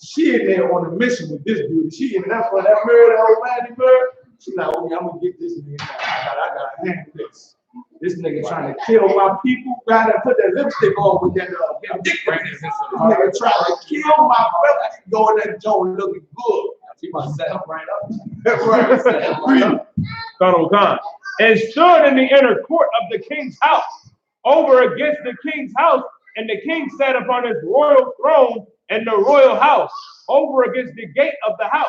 She in there on a mission with this dude. She in there for that murder, that old man, murder. She's like, oh, yeah, I'm gonna get this nigga. I gotta handle this. This nigga trying to kill my people. Gotta put that lipstick on with that dick right there. This nigga trying to kill my brother. Go in that joint looking good. She must set up right up. That's right. Colonel Khan. And stood in the inner court of the king's house, over against the king's house, and the king sat upon his royal throne in the royal house, over against the gate of the house.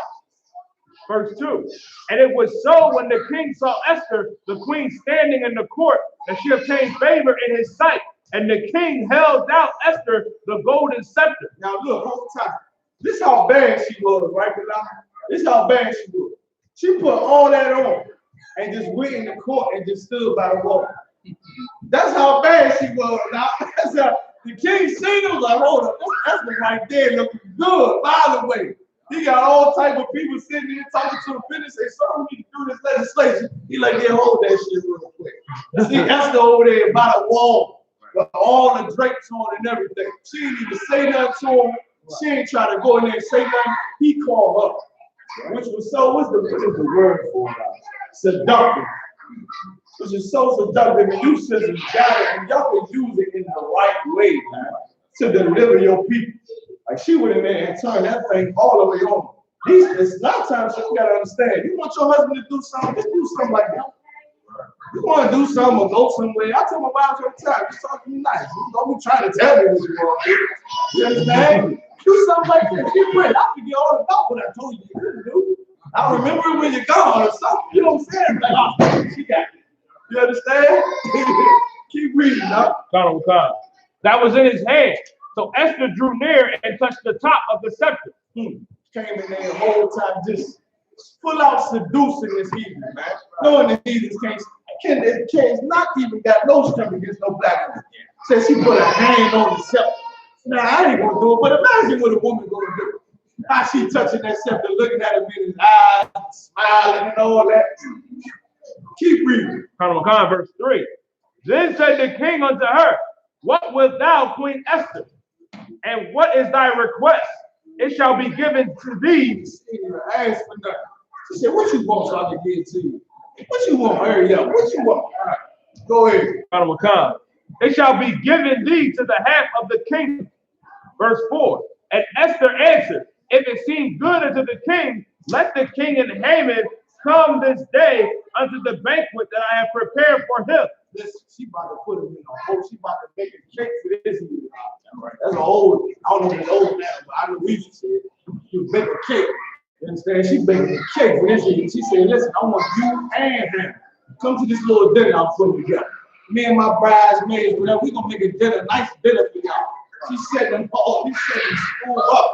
Verse 2. And it was so when the king saw Esther, the queen, standing in the court, that she obtained favor in his sight. And the king held out Esther the golden scepter. Now look, whole time. This is how bad she was, right? This is how bad she was. She put all that on and just went in the court and just stood by the wall. That's how bad she was. Now, that's how the king seen it, was like, hold up, that's the right there looking good. By the way, he got all type of people sitting there talking to the finish. Say, sir, we need to do this legislation. He like, yeah, hold that shit real quick. See, Esther over there by the wall with all the drapes on and everything. She didn't even say nothing to him. She ain't trying to go in there and say nothing. He called her, which was so, what is the word for it? Seductive. Which is so seductive, and you sisters got it, and y'all can use it in the right way, man, to deliver your people. Like she went in there and turned that thing all the way on. It's not time, so you gotta understand. You want your husband to do something, just do something like that. You want to do something or go somewhere. I tell my wife every time, just talk to me nice. You don't be trying to tell me what you want to do. You understand? Do something like that. Get ready. I forget all about what I told you to do. I remember when you're gone or something. You know what I'm saying? Like, oh, she got it. You understand? Keep reading, now. That was in his hand. So Esther drew near and touched the top of the scepter. Came in there the whole time just full out seducing this heathen, man. Knowing the heathens can't not even got no strength against no black woman. Said she put her hand on the scepter. Now I ain't gonna do it, but imagine what a woman gonna do. How she touching that scepter, looking at him in his eyes, smiling and all that. Keep reading. Verse 3. Then said the king unto her, what wilt thou, Queen Esther? And what is thy request? It shall be given to thee. Ask for nothing. She said, what you want so I can give to you? What you want? Hurry up. What you want? All right. Go ahead. It shall be given thee to the half of the kingdom. Verse 4. And Esther answered, if it seem good unto the king, let the king and Haman come this day unto the banquet that I have prepared for him. Listen, she about to put him in a hole. She about to make a cake for this. That's an old, I don't know if it's old now, but I know we used to say it. You bake a cake. You understand? She baking a cake for this. She said, listen, I want you and him. Come to this little dinner I'm putting together. Me and my bridesmaids, whatever, we're gonna make a dinner, nice dinner for y'all. She set them all, she set them school up.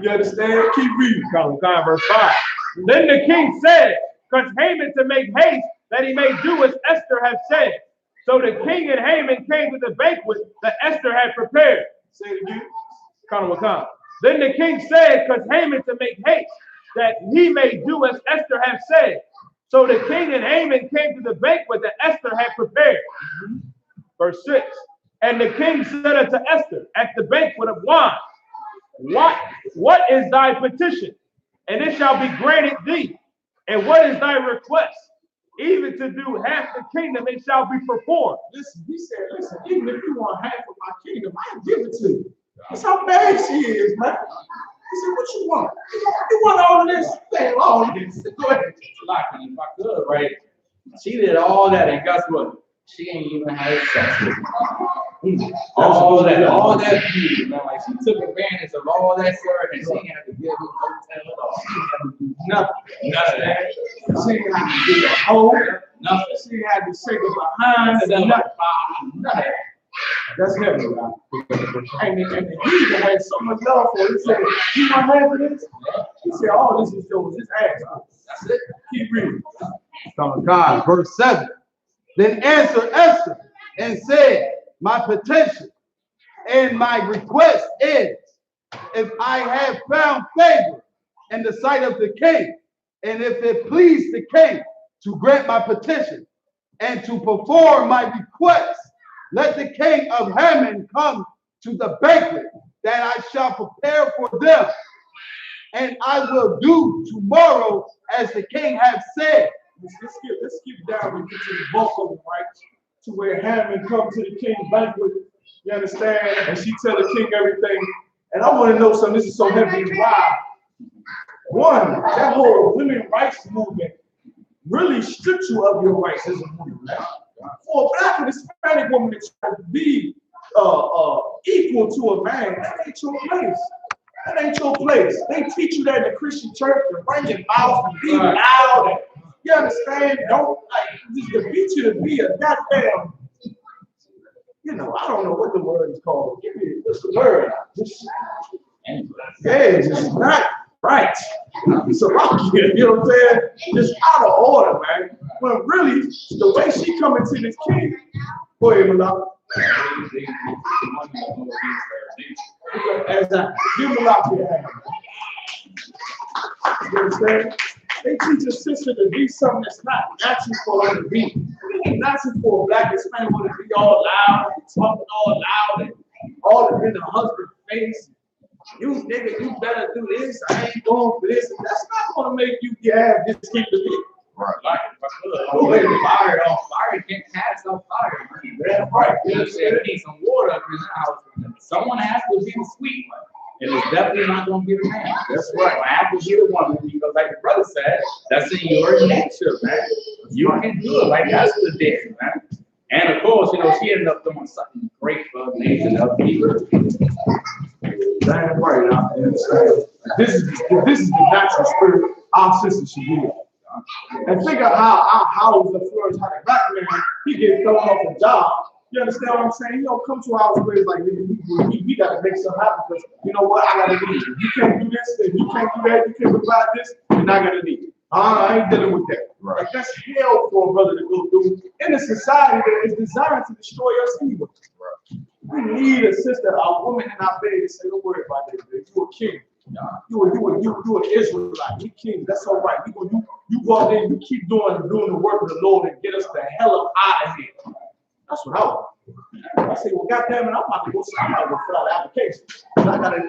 You understand? Keep reading. Verse 5. Then the king said, because Haman to make haste, that he may do as Esther had said. So the king and Haman came to the banquet that Esther had prepared. Say it again. Then the king said, because Haman to make haste, that he may do as Esther had said. So the king and Haman came to the banquet that Esther had prepared. Verse 6. And the king said unto Esther at the banquet of wine, what is thy petition? And it shall be granted thee. And what is thy request? Even to do half the kingdom, it shall be performed. Listen, he said, listen, even if you want half of my kingdom, I'll give it to you. That's how bad she is, man. He said, what you want? You want all of this? Say all of this. Go ahead. If I could, right? She did all that, and guess what? She ain't even had sex with me. All that beauty, man. Like, she took advantage of all that service, and she had to give him no tell at all. She had to do nothing. None of that. She ain't had to do a hole. Nothing. She had to shake her behind. Nothing. None of that. That's heavy, man. And he had so much love for it. He said, you want half of this? He said, all this is yours. This ass. That's it. Keep reading. Verse 7. Then answered Esther and said, my petition and my request is, if I have found favor in the sight of the king, and if it please the king to grant my petition and to perform my request, let the king of Haman come to the banquet that I shall prepare for them. And I will do tomorrow as the king hath said. Let's skip down and get to the bulk of it, right? To where Haman come to the king's banquet, you understand? And she tell the king everything. And I want to know something, this is so heavy and wild. One, that whole women's rights movement really stripped you of your rights as a woman, man. For a black and Hispanic woman to try to be equal to a man, that ain't your place. That ain't your place. They teach you that in the Christian church, to bring your mouth and be loud. And, you understand? Don't just to beat you to be a goddamn, I don't know what the word is called. Give me what's the word? It's just not right. It's a rock here, you know what I'm saying? Just out of order, man. But really, the way she coming to this king, go ahead, Malak. Give Malak your hand. You understand? They teach a sister to be something that's not natural for her to be. It ain't natural for a black Hispanic woman to be all loud and talking all loud and all up in the husband's face. You nigga, you better do this. I ain't going for this. That's not gonna make you have this kid to be. Right. Like, go ahead and fire it off. Fire can't pass on fire. That's right. You understand? Need some water up in the house. Someone has to be the sweet one. And it's definitely not going to be the man. That's right. I have to be the woman because, like the brother said, that's in your nature, man. You can do it. Like that's the did, man. And of course, she ended up doing something great for the nation of people. Damn right. I understand. This is the natural spirit our sister should be. And think of how the flourish, how the black man, he get thrown off a job. You understand what I'm saying? You don't come to our place like, we got to make something happen because you know what? I got to leave. You can't do this, and you can't do that, you can't provide this, and I got to leave. I ain't dealing with that. Right. Like that's hell for a brother to go through in a society that is designed to destroy us evil. Right. We need a sister, a woman in our bed to say, don't worry about that, baby. You a king. You an Israelite. You king. That's all right. You go out there and you keep doing the work of the Lord and get us the hell up out of here. That's what I want. I say, well, goddamn it, I'm about to go fill out the application. I gotta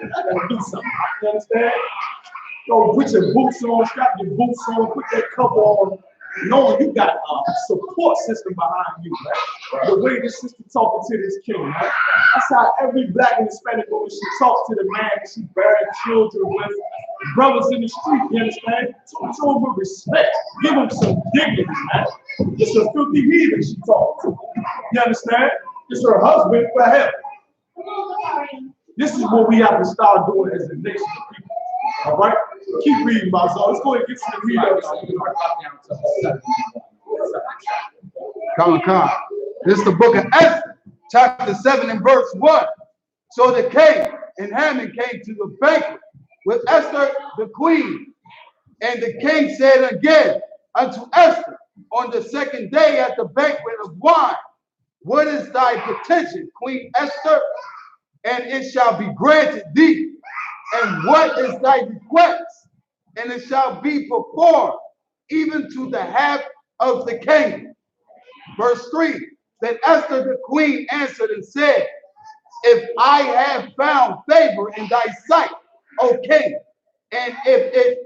do something. You understand? Go put your boots on, strap your boots on, put that cover on, knowing you got a support system behind you, right? The way this sister talking to this king, right? That's how every black and Hispanic woman should talk to the man that she bearing children with, brothers in the street, you understand? Talk to him with respect. Give him some dignity, man. It's a filthy heathen she talking to. You understand? It's her husband for help. This is what we have to start doing as a nation of people. All right? Keep reading, Bazo. Let's go ahead and get to the read. Come. This is the book of Esther, chapter 7 and verse 1. So the king and Haman came to the banquet with Esther the queen. And the king said again unto Esther on the second day at the banquet of wine, what is thy petition, Queen Esther? And it shall be granted thee. And what is thy request? And it shall be performed, even to the half of the kingdom. Verse 3, then Esther the queen answered and said, if I have found favor in thy sight, O king, and if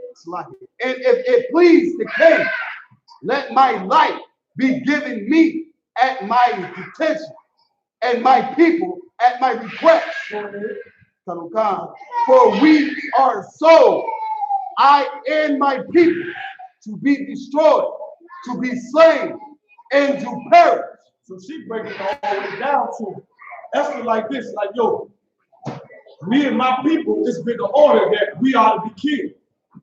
it please the king, let my life be given me at my petition, and my people at my request. For we are sold, I and my people, to be destroyed, to be slain, and to perish. So she breaking it all the way down to him. Esther like this, like, yo, me and my people, it's been the order that we ought to be killed.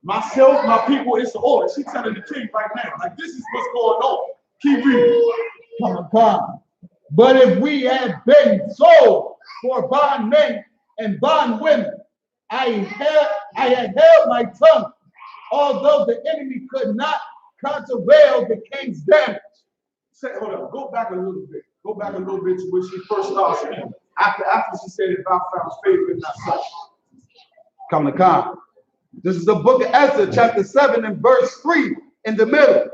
Myself, my people, it's the order. She's telling the king right now, like, this is what's going on. Keep reading. But if we have been sold for bondmen and bondwomen, I had held my tongue, although the enemy could not countervail the king's damage. Hold on, go back a little bit. Go back a little bit to when she first started speaking. After she said, if I found favor in thy sight. Come. This is the book of Esther, chapter 7 and verse 3 in the middle.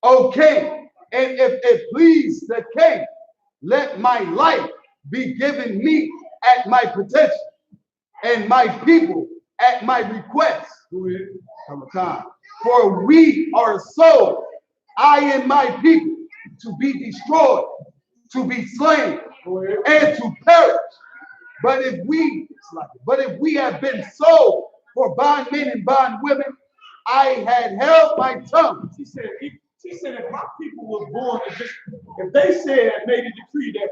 O king, and if it please the king, let my life be given me at my petition, and my people at my request. For we are sold, I and my people, to be destroyed, to be slain, and to perish. But if we have been sold for bondmen and bondwomen, I had held my tongue. She said, if my people were born to just, if they said and made a decree that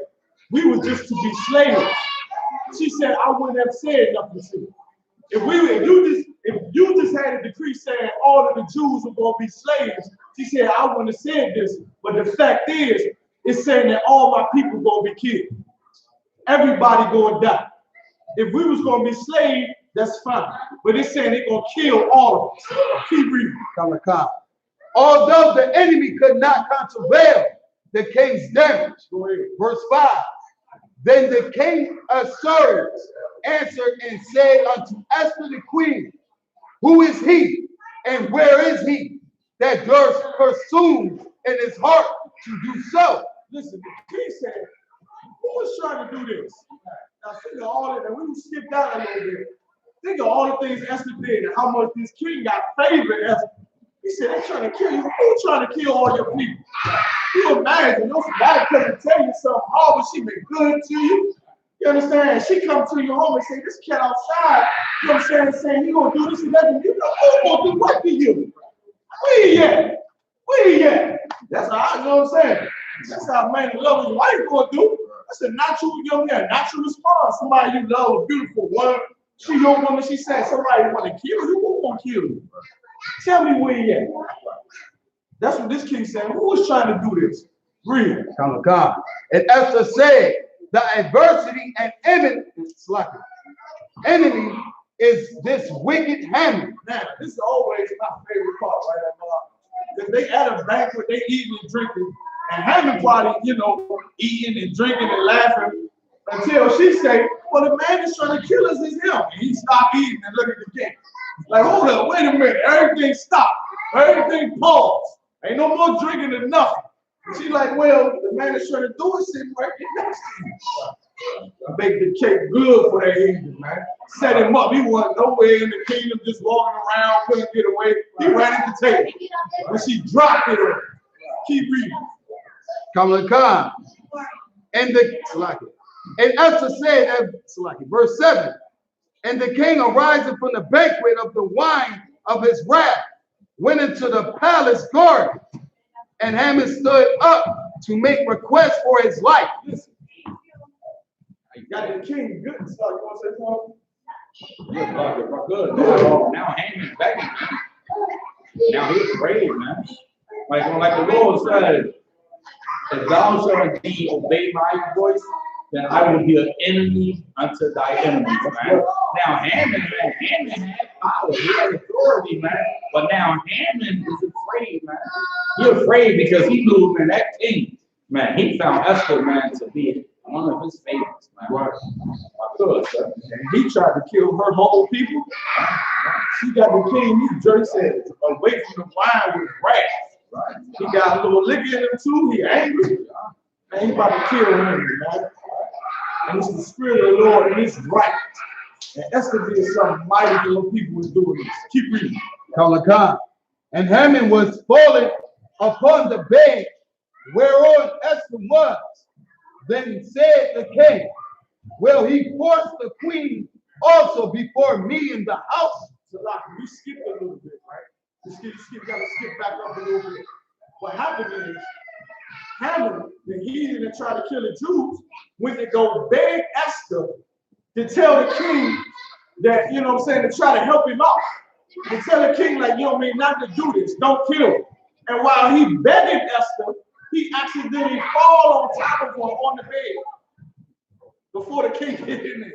we were just to be slaves, she said, I wouldn't have said nothing to you. If you just had a decree saying all of the Jews were going to be slaves, she said, I wouldn't have said this. But the fact is, it's saying that all my people going to be killed. Everybody going to die. If we was going to be slaves, that's fine. But it's saying they're going to kill all of us. Keep reading. Although the enemy could not countervail the king's damage. Verse 5. Then the king Ahasuerus answered and said unto Esther the queen, who is he and where is he that durst presume in his heart to do so? Listen, the king said, who was trying to do this? Now think of all of that. We can skip down a little bit. Think of all the things Esther did and how much this king got favored Esther. He said, they're trying to kill you. Who's trying to kill all your people? You imagine, those guys couldn't tell you something hard, but she been good to you. You understand? She come to your home and say, this cat outside, you know what I'm saying, he gonna do this and that, and you know who gonna do what to you? Where he at? Where he at? That's how, you know what I'm saying? That's how a man who loves his wife gonna do. That's a natural, you know, natural response. Somebody you love, a beautiful woman, she your woman, she said, somebody wanna kill you, who gonna kill you? Tell me where he at. That's what this king said. Who is trying to do this? Read. And Esther said, the adversity and enemy is this wicked Haman. Now, this is always my favorite part, right? Because they at a banquet, they eating and drinking, and Haman probably, you know, eating and drinking and laughing until she say, well, the man that's trying to kill us is him. And he stopped eating and look at the king. Like, hold up, wait a minute. Everything stopped. Everything paused. Ain't no more drinking or nothing. She's like, well, the man that's trying to do it sitting right next to you. Make the cake good for that evening, man. Set him up. He wasn't nowhere in the kingdom, just walking around, couldn't get away. He ran at the table. But she dropped it on. Keep reading. And Esther said, verse 7, and the king arising from the banquet of the wine of his wrath went into the palace garden, and Haman stood up to make request for his life. Listen, got the king good stuff. You want to say something? Good. Now Haman's begging, man. Now he's afraid, man. Like the Lord said, if thou shalt indeed obey my voice, then I will be an enemy unto thy enemies, man. Now Haman had power, he had authority, man. But now Haman is afraid, man. He's afraid because he knew, man, that king, man, he found Esther, man, to be one of his favorites, man. Right. Sir. And he tried to kill her whole people. She got the king, he jerk said, away from the wine with wrath. Right. He got a little liquor in him too. He angry. And he about to kill him, man. And it's the spirit of the Lord, and it's right. And Esther did something mighty for people was doing this. Keep reading. And Haman was fallen upon the bed whereon Esther was. Then said the king, will he force the queen also before me in the house? So like, we skipped a little bit, right? We gotta skip back up a little bit. What happened is, Haman, the heathen that tried to kill the Jews, went to go beg Esther to tell the king that, you know what I'm saying, to try to help him out. To tell the king, like, you know what I mean, not to do this, don't kill him. And while he begged Esther, he accidentally fall on top of her on the bed before the king hit in there.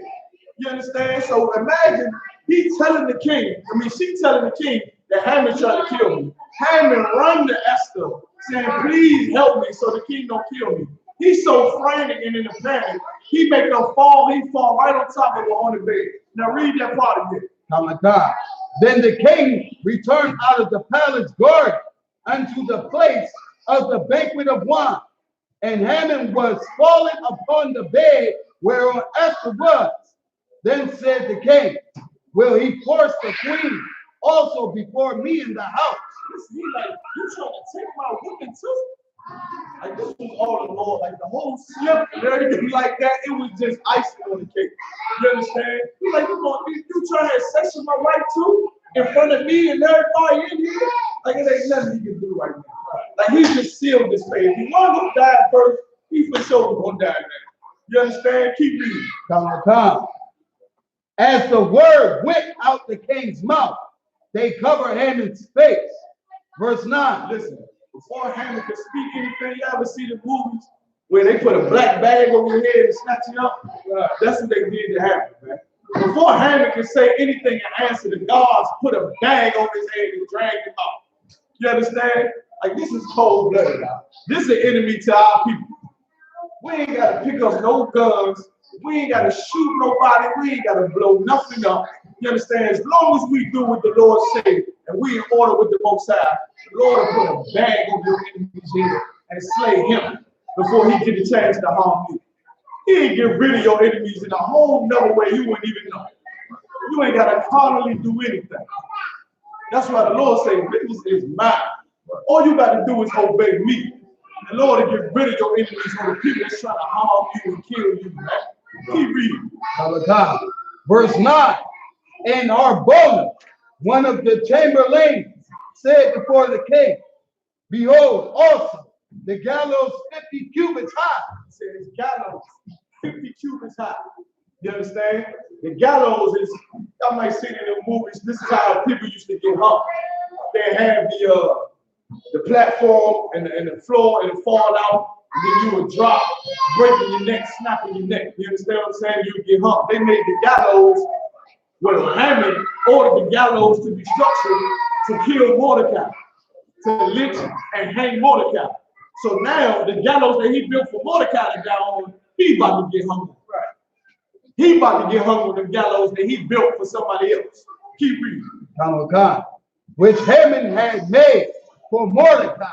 You understand? So imagine he telling the king, she telling the king that Haman tried to kill me. Haman run to Esther saying, please help me so the king don't kill me. He's so frantic and in a panic, he make them fall, he fall right on top of her on the bed. Now read that part again. Then the king returned out of the palace garden unto the place of the banquet of wine, And Haman was fallen upon the bed whereon Esther was. Then said the king, will he force the queen also before me in the house? He like, you trying to take my woman too? Like this was all the Lord, like the whole slip and everything like that. It was just icing on the cake. You understand? He like, you trying to have sex with my wife too? In front of me and everybody in here? Like it ain't nothing he can do right now. Like he just sealed this fate. If he wanted to die first, he for sure was gonna die now. You understand? Keep reading. Come. As the word went out the king's mouth, they covered Haman's face. Verse 9. Listen, before Haman could speak anything, you ever see the movies where they put a black bag over your head and snatch you up? That's what they did to Haman, man. Before Haman could say anything and answer, the guards put a bag over his head and dragged him out. You understand? Like this is cold-blooded now. This is an enemy to our people. We ain't got to pick up no guns. We ain't got to shoot nobody. We ain't got to blow nothing up. You understand? As long as we do what the Lord said and we in order with the Most High, the Lord will put a bag over your enemy's head and slay him before he get a chance to harm you. He ain't get rid of your enemies in a whole nother way you wouldn't even know. You ain't got to carnally do anything. That's why the Lord says, vengeance is mine. All you got to do is obey me. The Lord will get rid of your enemies or the people that's trying to harm you and kill you, man. Keep reading. Verse 9. And Arbona, one of the chamberlains, said before the king, behold, also the gallows 50 cubits high. It says gallows 50 cubits high. You understand? The gallows is, I might see it in the movies, this is how people used to get hung. They have the platform and the floor and it fall out, and then you would drop, breaking your neck, snapping your neck. You understand what I'm saying? You would get hung. They made the gallows, well, Haman ordered the gallows to be structured to kill Mordecai, to lynch and hang Mordecai. So now the gallows that he built for Mordecai to die on, he about to get hung. Right. He about to get hung with the gallows that he built for somebody else. Keep reading. Which Haman had made for Mordecai,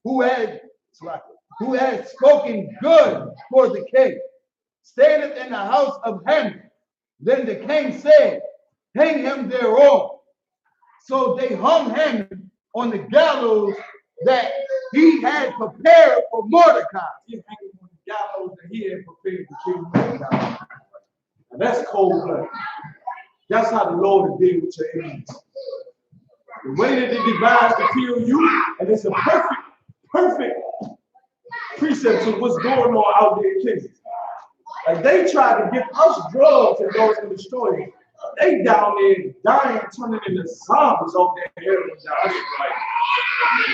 who had spoken good for the king, standeth in the house of Haman. Then the king said, hang him thereon. So they hung Haman on the gallows that he had prepared for Mordecai. He hung him on the gallows that he had prepared to kill Mordecai. Now that's cold blood. That's how the Lord will deal with your enemies. The way that they devise to kill you, and it's a perfect precept to what's going on out there in Kansas. Like they tried to give us drugs and those in the story. They down there dying, turning into zombies off their heroin. Like,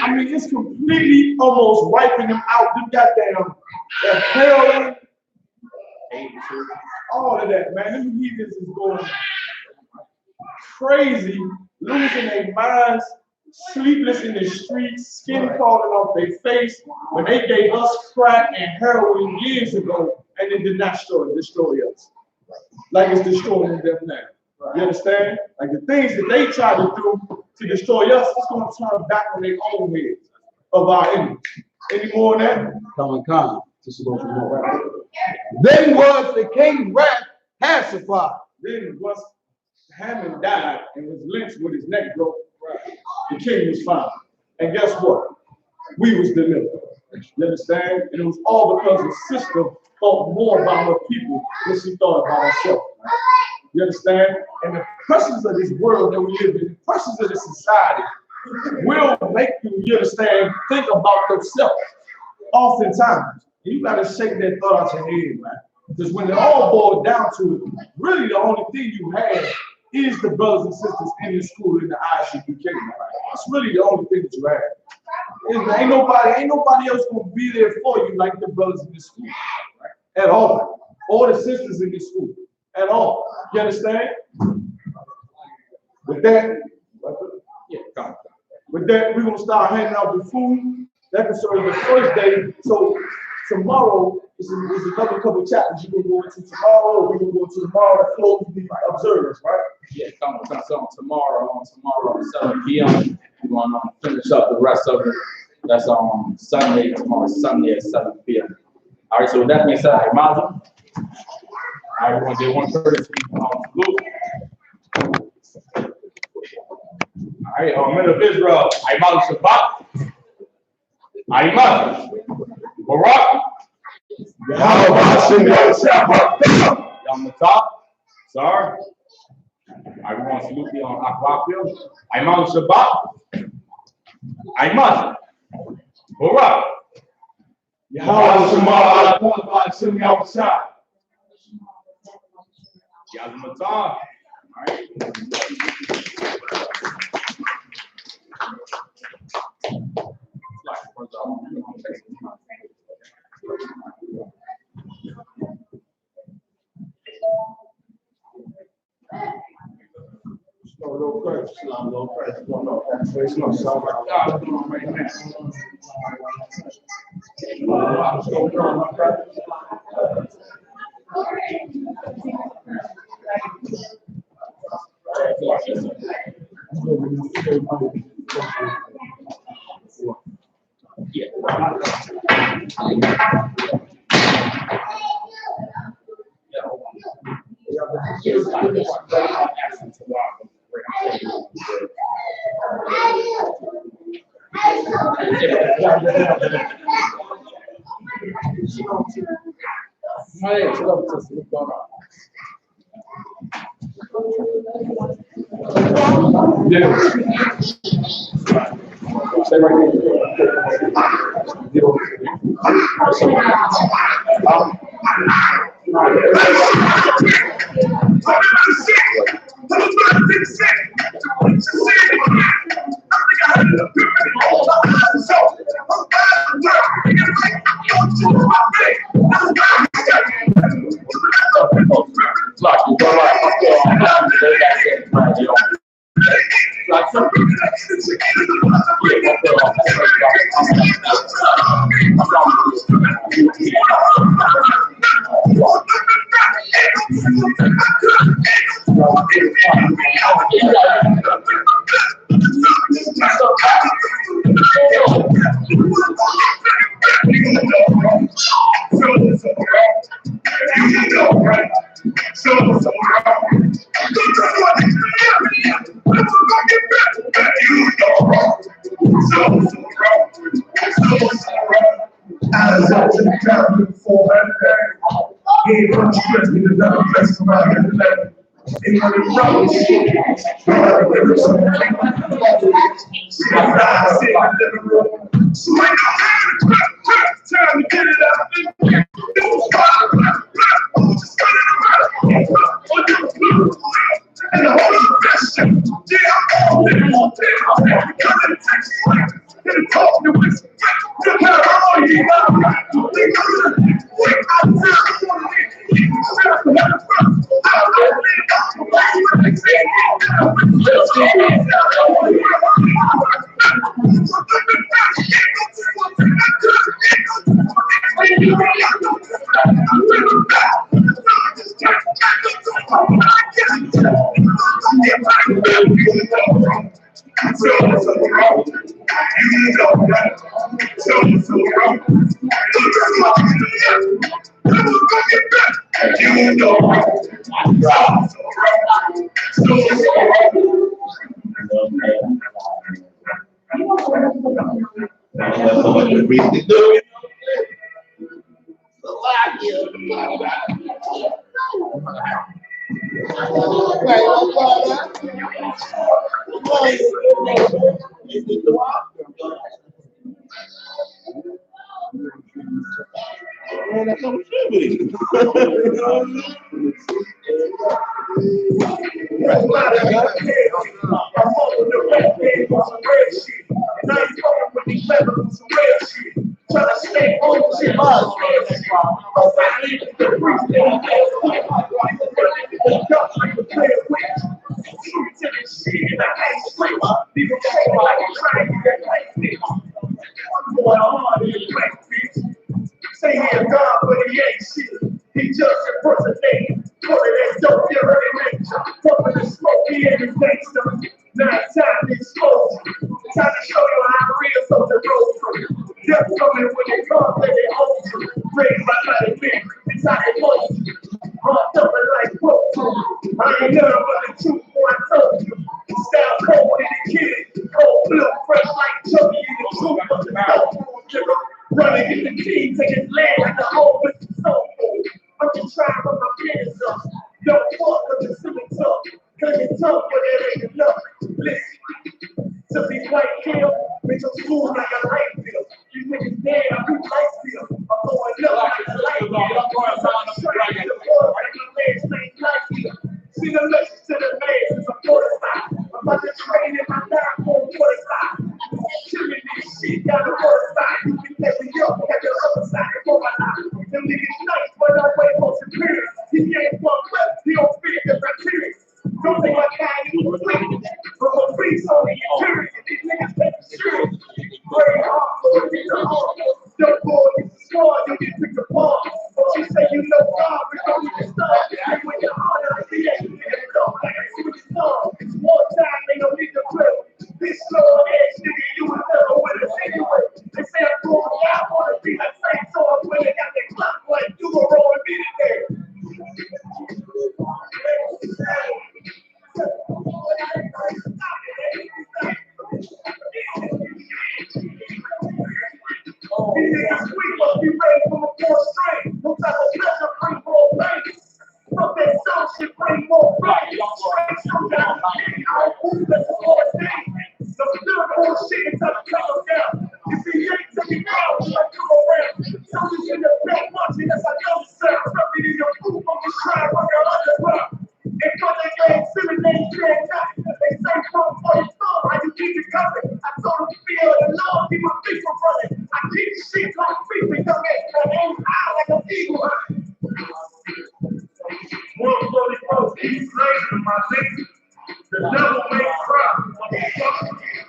I mean, it's completely almost wiping them out. Them goddamn that heroin, all of that, man. Them heathens is going crazy, losing their minds, sleepless in the streets, skin falling off their face when they gave us crack and heroin years ago, and it did not destroy us. Like it's destroying them now. You understand? Like the things that they try to do to destroy us, it's going to turn back on their own heads of our enemies. Any more on that? Come. Just go from more. Then was the king's wrath pacified. Then once Haman died and was lynched with his neck broke, the king was found. And guess what? We was delivered. You understand? And it was all because the sister thought more about her people than she thought about herself. Right? You understand? And the pressures of this world that we live in, the pressures of this society will make you understand, think about yourself oftentimes. And you got to shake that thought out your head, man. Because when it all boils down to it, really the only thing you have is the brothers and sisters in your school in the I.S.U.P.K. That's really the only thing that you have. Ain't nobody else gonna be there for you like the brothers in the school, right? At all. Or the sisters in the school. At all. You understand? With that, we're gonna start handing out the food. That concerns the first day. So tomorrow is another couple of chapters you can go into tomorrow. We're gonna go to tomorrow to close the observers, right? Yeah, come on tomorrow at 7 p.m. We're going to finish up the rest of it. That's on Sunday, tomorrow Sunday at 7 p.m. All right, so with that being said, I imagine I want to do one person salute. All right, men of Israel, I.S.U.P.K. I.S.U.P.K. Barak. On the top, sorry. I want to salute you on Aquafil. I.S.U.P.K. I.S.U.P.K. Barak. Yazmatan. All right. No pressure, Shalom, no pressure, no translation, no song. God, do it right now. Stay right Say he is God, but he ain't shit. He just impersonating. Put it in dope, you heard it. Fucking the smoke, he ain't a gangster. Now it's time to expose you. Time to show you how real something goes through. Death coming when they come, when they hold you. Raised by the big, it's how they hold you. Heart up and like broke through. I ain't nothing but the truth, boy, I told you. Style cold in the kid, cold blue, fresh like Chucky in the truth of the mouth. Running in the king, taking land like the whole with the soul food. I'm just trying to put my pants up. Don't fuck with the silly tough. Cause it's tough, but it ain't enough. Listen, to be white kill, make your school like a light bill. You niggas dead, I do light bill. I'm going up like a light bill. I'm going down the track in the world like my legs ain't light bill. See the message to the masses, I'm fortified. I'm about to train in my time for fortified. Killing this shit down the first side. You can let me up at the other side for my life. Them niggas nice, but I'm way more superior. He ain't fucked up, he don't fit the criteria. Don't think my kind of you sleep. From a free soul in your period. These niggas take the serious. Very hard, Lord, it's a hard. Don't go against the squad, you get picked apart. But you say you know God, but don't you can start. And when you're honor, I see that you niggas talk like I see what you saw. It's one time, they don't need to play. This slow ass nigga, you will never win us anyway. They say I'm going out, I wanna be like Saint Saul when they got their clock like you gon' roll and be there. These niggas sweet must be ready from a fourth string. No type of pleasure bring more pain. From that soul shit bring more pain. Straight so down, I don't move that's a hard thing. So still bullshit until the comes down. If he ain't taking out, I come around. Something's in the back watching as I know sound. Something in your food, I'm just trying to work out underground. They thought they ain't silly, they can't die. They say from for your thumb, how you keep it coming. I told them feel the love, keep my feet from running. I keep shit like feet, young ass, and aim high like an eagle hunting. One slowly close, he's raising my legs. The devil may cry when he fucks with you.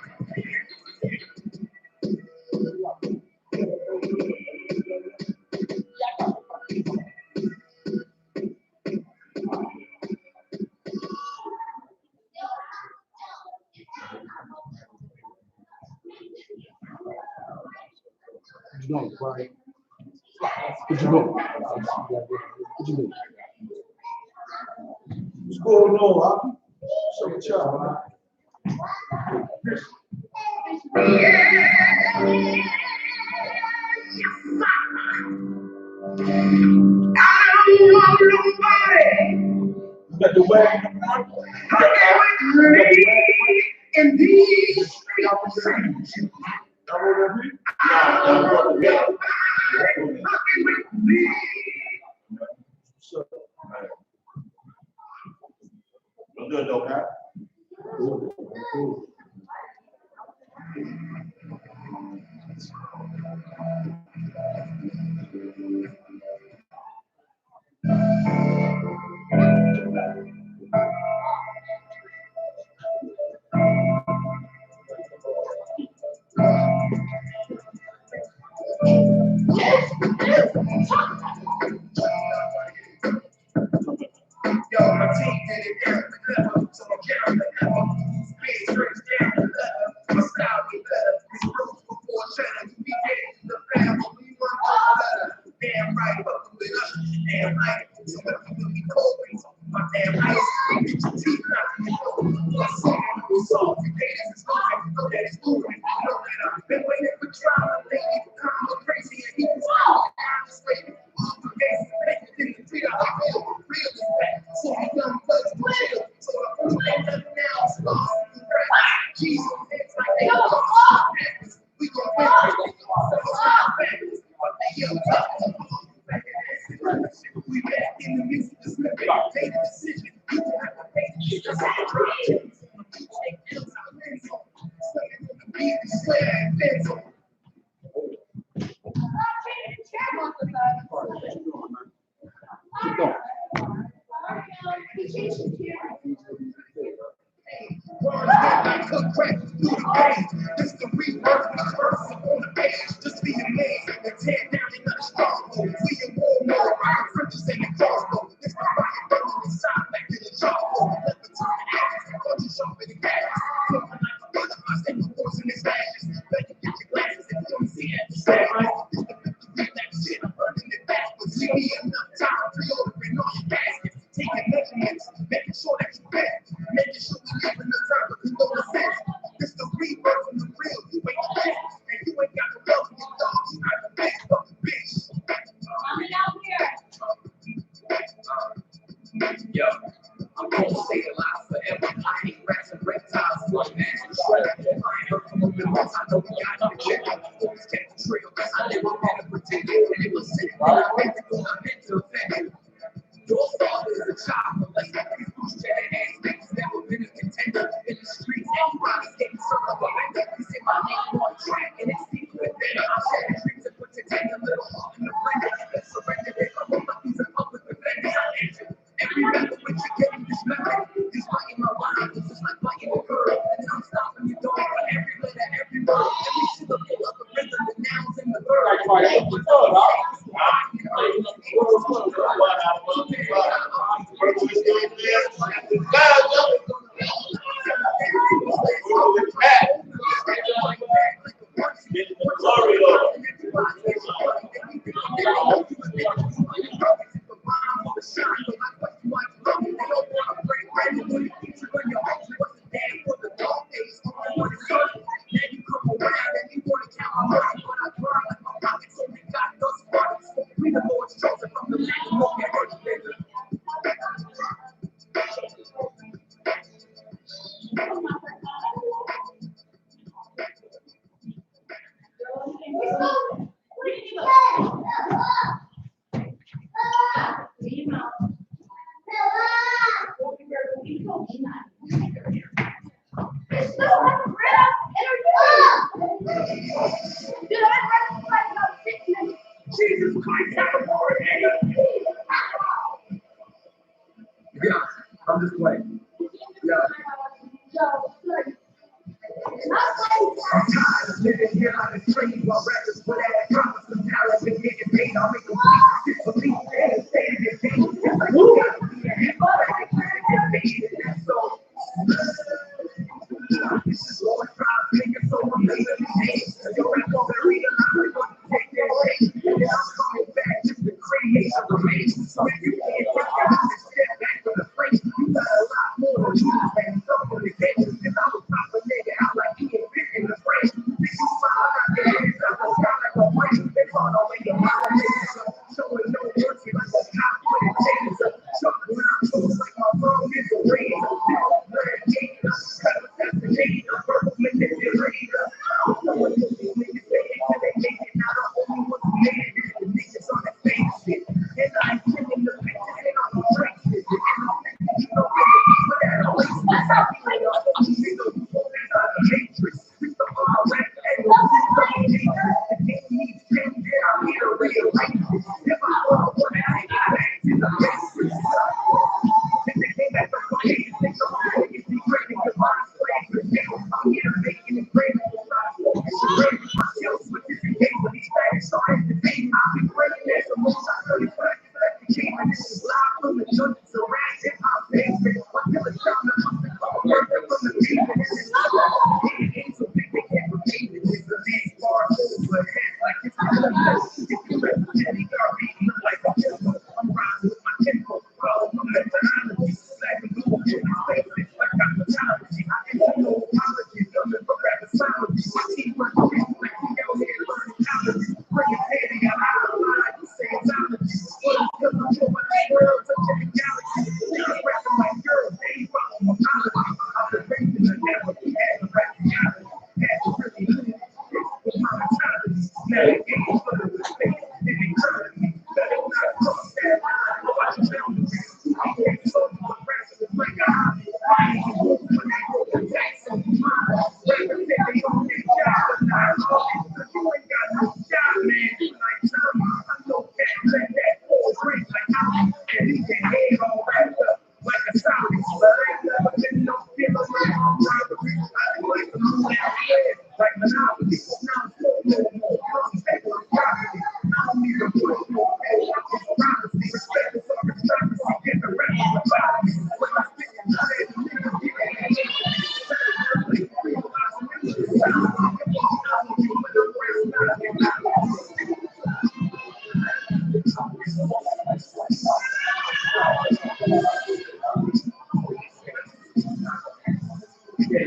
What you doing, Brian? What you doing? What you doing? What's going on, huh? So what's up, man? I don't want nobody. You got the wagon? In these streets. I don't want nobody fucking with me. No good though, Pat. Yo, my team did it down the level, so I'm carrying the level. Speed straight down the level. My style be better. It's rules before cheddar. We get the family, we want to damn right, fucking with us. Damn right. So if you really cold, my damn ice. Get your teeth out. What's up? What's up? You haters is losing. Know that it's moving. Know that I've been waiting for trial. They keep calm, crazy, and he was out. I'm just waiting. All the days, in the tree, I feel real is back. So he done first to chill. So I first ain't nothing now. It's lost. Jesus, it's like they lost. We gon' win. We back in the music, just make a decision. You don't have to make it. Just have to try it. Take kills out of pencil. Slaying on the beat, slaying and pencil. Keep going. Like cook crack through the game. This the rebirth, my verse on the page. Just be amazed and tear down another stronghold. We in war mode, our Frenches and the crossbow. It's my fire burning inside back to the charcoal. Let the turn the actions, punches sharp in the gas. Making sure we live in the time, but you know the sense. It's the rebirth from the real. You ain't the bitch, and you ain't got no love for your dogs. You not the big fucking bitch. Yo, I'm gonna stay alive forever. I hate rats and reptiles. One man's shred. I ain't heard from a middle. I know we got to check. I always kept the trail. I never meant to pretend. And it was sitting there. I meant to go. I meant to offend you. Your father is a child molester. These loose jetted ass niggas never been a contender in the streets. Anybody's getting served up a vendor. You say my name on track and it's deep with better. I'm shedding dreams and put to take a little heart in the blender. Let's surrender it. I'm on these are public defenders. I enter. And remember when you're getting this memory. He's biting my line. This is like biting a bird. And I'm stopping your dog for every letter, every word. Every syllable of the rhythm, the nouns and the verbs. Jesus Christ, have a more yeah, I'm just playing. Yeah. I'm tired of living here on the street while rappers put out promise and talent and getting paid. I'll make them shit for me and stay in their feet. It's like you gotta be a hip hop and get paid. That's so. This is Lord Drive, nigga, so I'm making it. You're not gonna realize what you take that shit. And then I'm coming back just to create a remains. So if you can't take it, just step back from the place. You got a lot more than you and some of the cases. If I was top a nigga out like he ain't fit in the frame. Think you smile out the hands up and sound like a brain. They found a way to follow niggas up. Showing no mercy like a cop with a taser. Chuck around close like my mom is a razor. They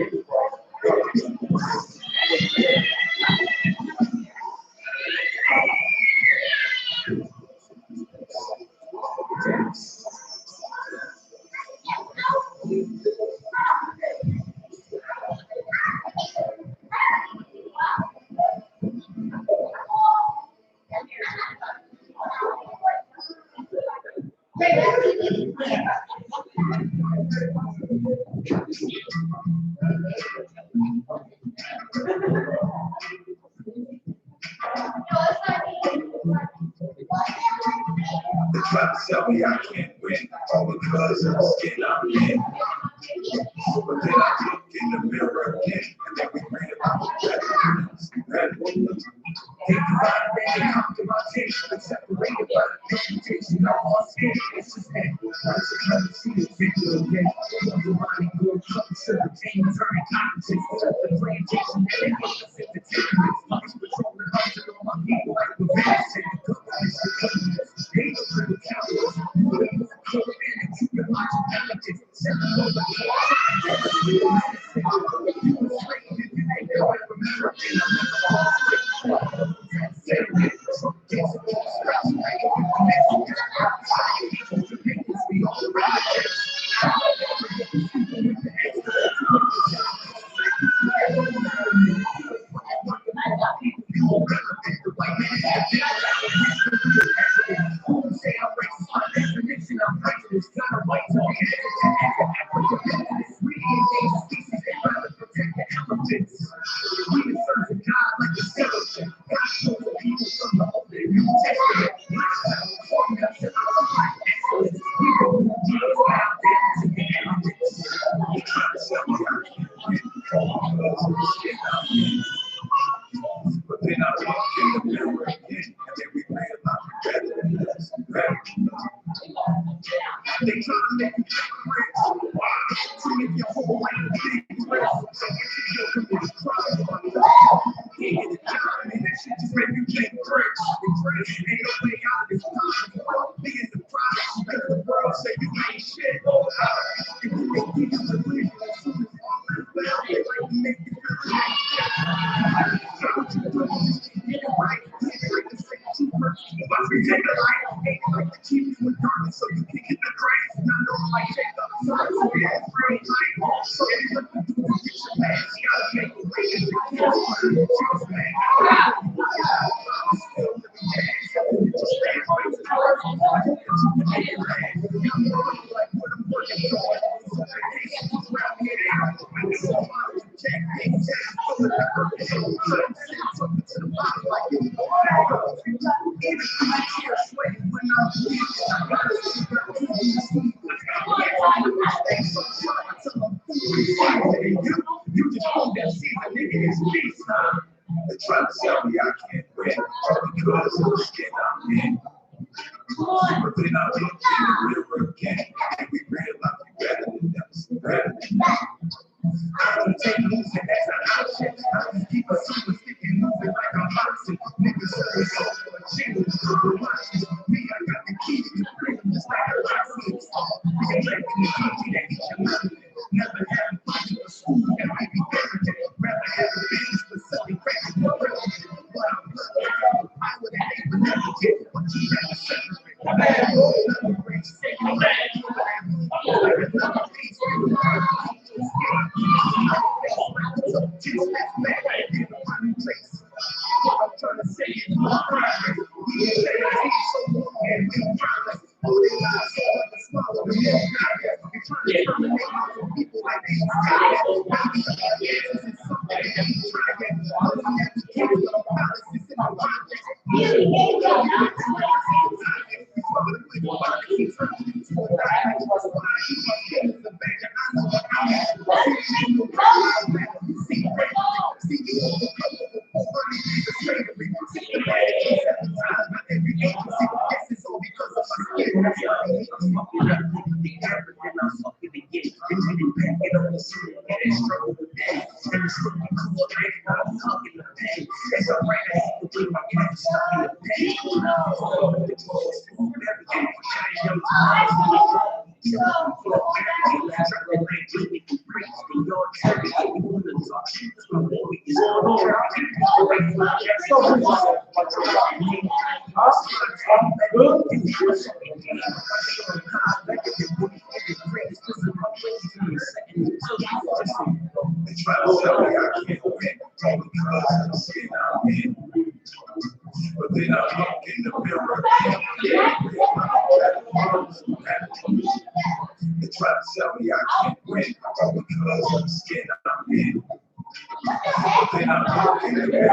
try to tell me I can't win, all because of the skin I'm in. But then I look in the mirror again, and then we read about the better. They divide me and come to my taste, but separated by the reputation of my skin. It's just that I just never see the picture again. The money good, something to the team, turning conscience, the plantation, and they want us at the table. It's patrolling hunting on my people like the vast and the companies. They don't really count us. They don't come in and keep your logic balance. Selling over the wall. You were straight, and you ain't never remember. But then I look in the mirror again, and then we read about the better than us. They try to make you rich. Why? To make your whole life a big rich. So if you feel committed crime, you get a job, and that shit just make you get rich. Ain't no way out of this time. Being the product, let the world say you ain't shit. If you make people believe you, as soon as all that well, they like to make you feel like shit. What you do is get it right. Get it like the same two persons. Once we take a life, ain't like to keep you in darkness so you can get the grace. Not know like Jacob. So yeah, free life. So if you look to do it, get your past. You gotta make a way and you can't find it. Just man. You just hold that seat, I think it is peace time. They try to tell me I can't win, all because of the skin I'm in. But then I look in the mirror again, and we realize we better than them, better than them. I don't take losing as an option. I just keep a super sticky moving like a boxing. Niggas say so for change. Me, I got the keys to freedom just like a boxing. We can drink in the country that eat your money. Never have a bunch of school that might be different. Rather have a business but selling crack for real. But I'm looking I would have never never get what you got to separate. I'm bad. Another great state. I'm bad. Like another piece. I'm trying to say it. But then I look in the mirror, they try to tell me I can't win because of the skin I'm in. But then I look in the mirror,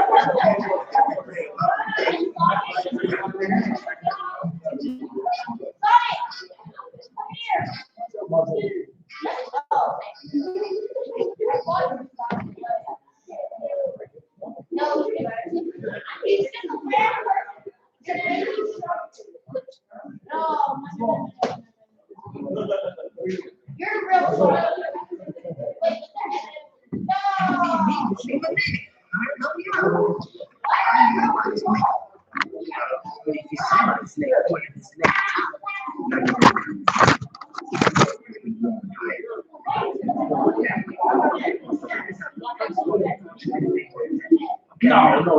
You're real. No.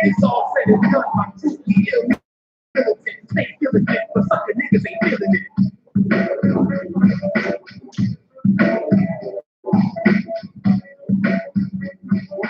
It's all said and done.